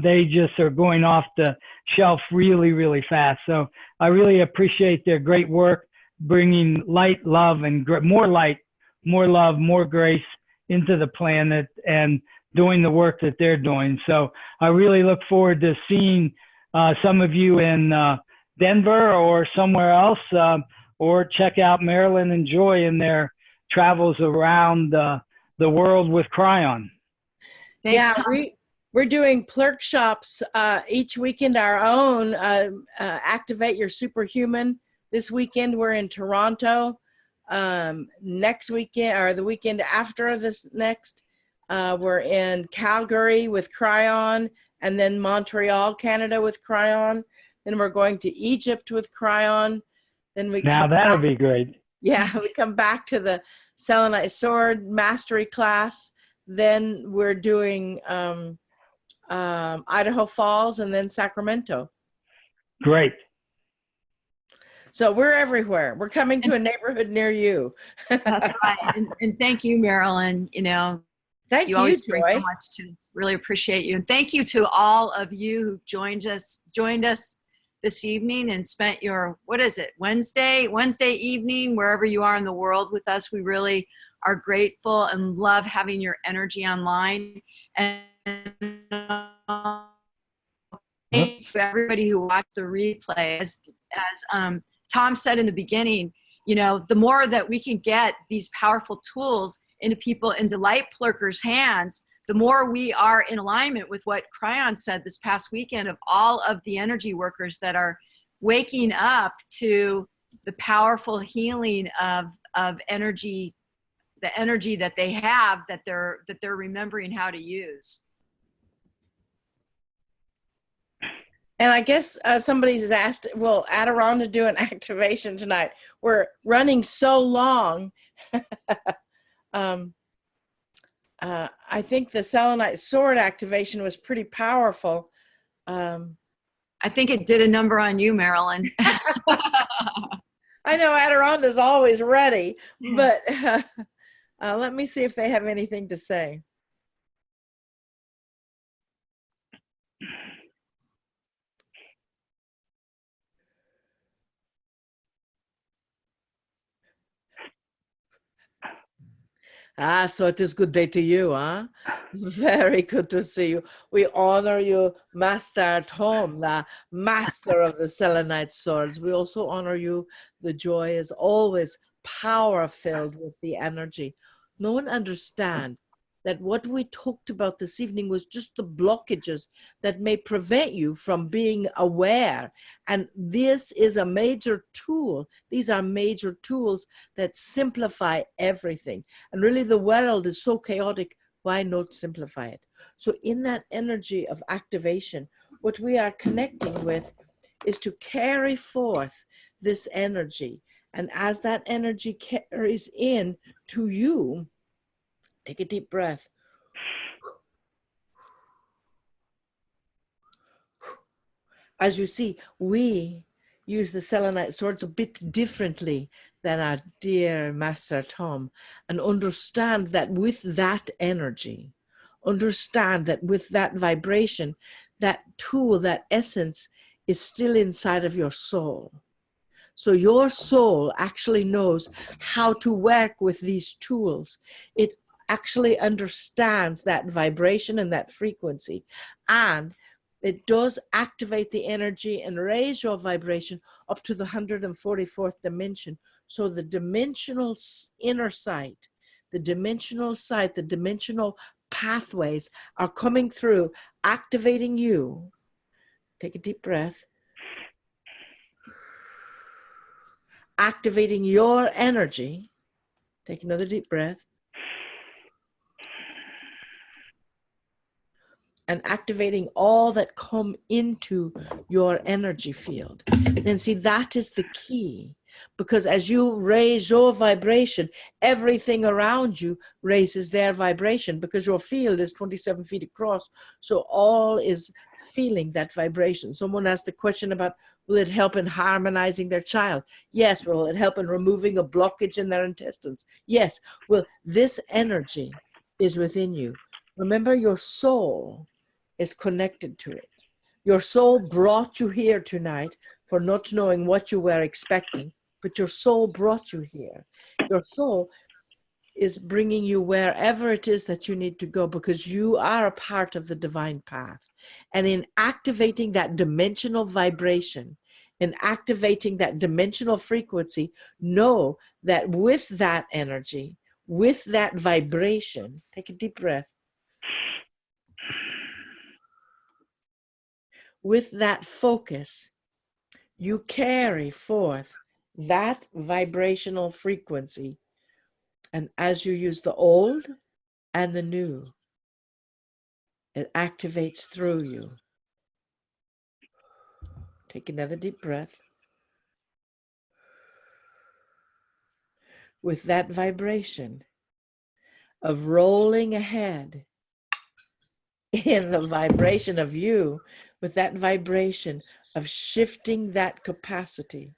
they just are going off the shelf really, really fast. So I really appreciate their great work, bringing light, love, and more light, more love, more grace into the planet and doing the work that they're doing. So I really look forward to seeing some of you in Denver or somewhere else, or check out Marilyn and Joy in their travels around the world with Cryon. Thanks, Yeah, Tom. we're doing workshops each weekend, our own. Activate Your Superhuman. This weekend we're in Toronto. Next weekend, or the weekend after this next, we're in Calgary with Cryon, and then Montreal, Canada with Cryon. Then we're going to Egypt with Cryon. Then we Now come that'll back. be great. Yeah, we come back to the Selenite Sword Mastery class. Then we're doing Idaho Falls and then Sacramento. Great. So we're everywhere. We're coming to a neighborhood near you. That's right. And thank you, Marilyn. You know, Thank you you, always bring so Joy. much to us. Really appreciate you. And thank you to all of you who've joined us this evening and spent your, what is it, Wednesday evening, wherever you are in the world with us. We really are grateful and love having your energy online. And thanks to everybody who watched the replay. As Tom said in the beginning, you know, the more that we can get these powerful tools into light plurkers' hands, the more we are in alignment with what Cryon said this past weekend of all of the energy workers that are waking up to the powerful healing of energy, the energy that they have that they're remembering how to use. And I guess somebody's asked, will Adironda do an activation tonight? We're running so long. I think the Selenite Sword activation was pretty powerful. I think it did a number on you, Marilyn. I know Adironda's always ready, but let me see if they have anything to say. So it is good day to you, huh? Very good to see you. We honor you, Master Tom, the master of the Selenite swords. We also honor you. The joy is always power-filled with the energy. No one understands that what we talked about this evening was just the blockages that may prevent you from being aware. And this is a major tool. These are major tools that simplify everything. And really the world is so chaotic, why not simplify it? So in that energy of activation, what we are connecting with is to carry forth this energy. And as that energy carries in to you, take a deep breath. As you see, we use the Selenite swords a bit differently than our dear Master Tom, and understand that with that energy, understand that with that vibration, that tool, that essence is still inside of your soul. So your soul actually knows how to work with these tools. It actually understands that vibration and that frequency. And it does activate the energy and raise your vibration up to the 144th dimension. So the dimensional inner sight, the dimensional pathways are coming through, activating you. Take a deep breath. Activating your energy. Take another deep breath. And activating all that come into your energy field. And see, that is the key. Because as you raise your vibration, everything around you raises their vibration, because your field is 27 feet across. So all is feeling that vibration. Someone asked the question about, will it help in harmonizing their child? Yes. Will it help in removing a blockage in their intestines? Yes. Well, this energy is within you. Remember, your soul is connected to it. Your soul brought you here tonight for not knowing what you were expecting, but your soul brought you here. Your soul is bringing you wherever it is that you need to go, because you are a part of the divine path. And in activating that dimensional vibration, in activating that dimensional frequency, know that with that energy, with that vibration, take a deep breath, with that focus, you carry forth that vibrational frequency. And as you use the old and the new, it activates through you. Take another deep breath. With that vibration of rolling ahead in the vibration of you, with that vibration of shifting that capacity.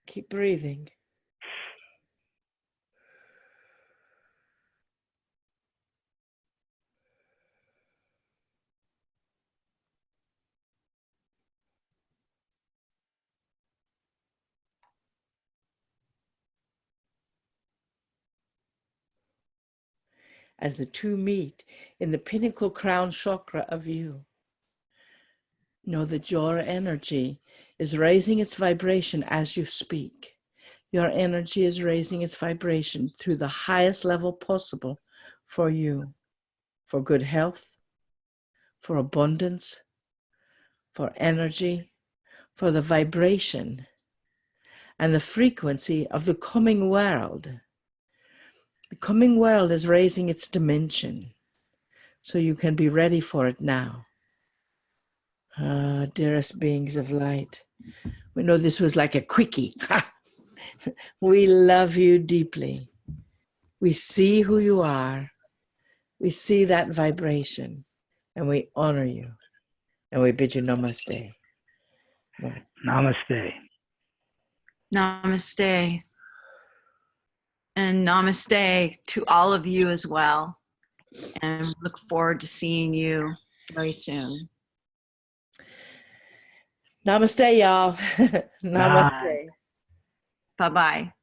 Keep breathing. As the two meet in the pinnacle crown chakra of you, know that your energy is raising its vibration as you speak. Your energy is raising its vibration to the highest level possible for you, for good health, for abundance, for energy, for the vibration and the frequency of the coming world. The coming world is raising its dimension, so you can be ready for it now. Dearest beings of light, we know this was like a quickie. We love you deeply. We see who you are. We see that vibration, and we honor you, and we bid you namaste. Namaste. Namaste. And namaste to all of you as well. And look forward to seeing you very soon. Namaste, y'all. Namaste. Bye-bye.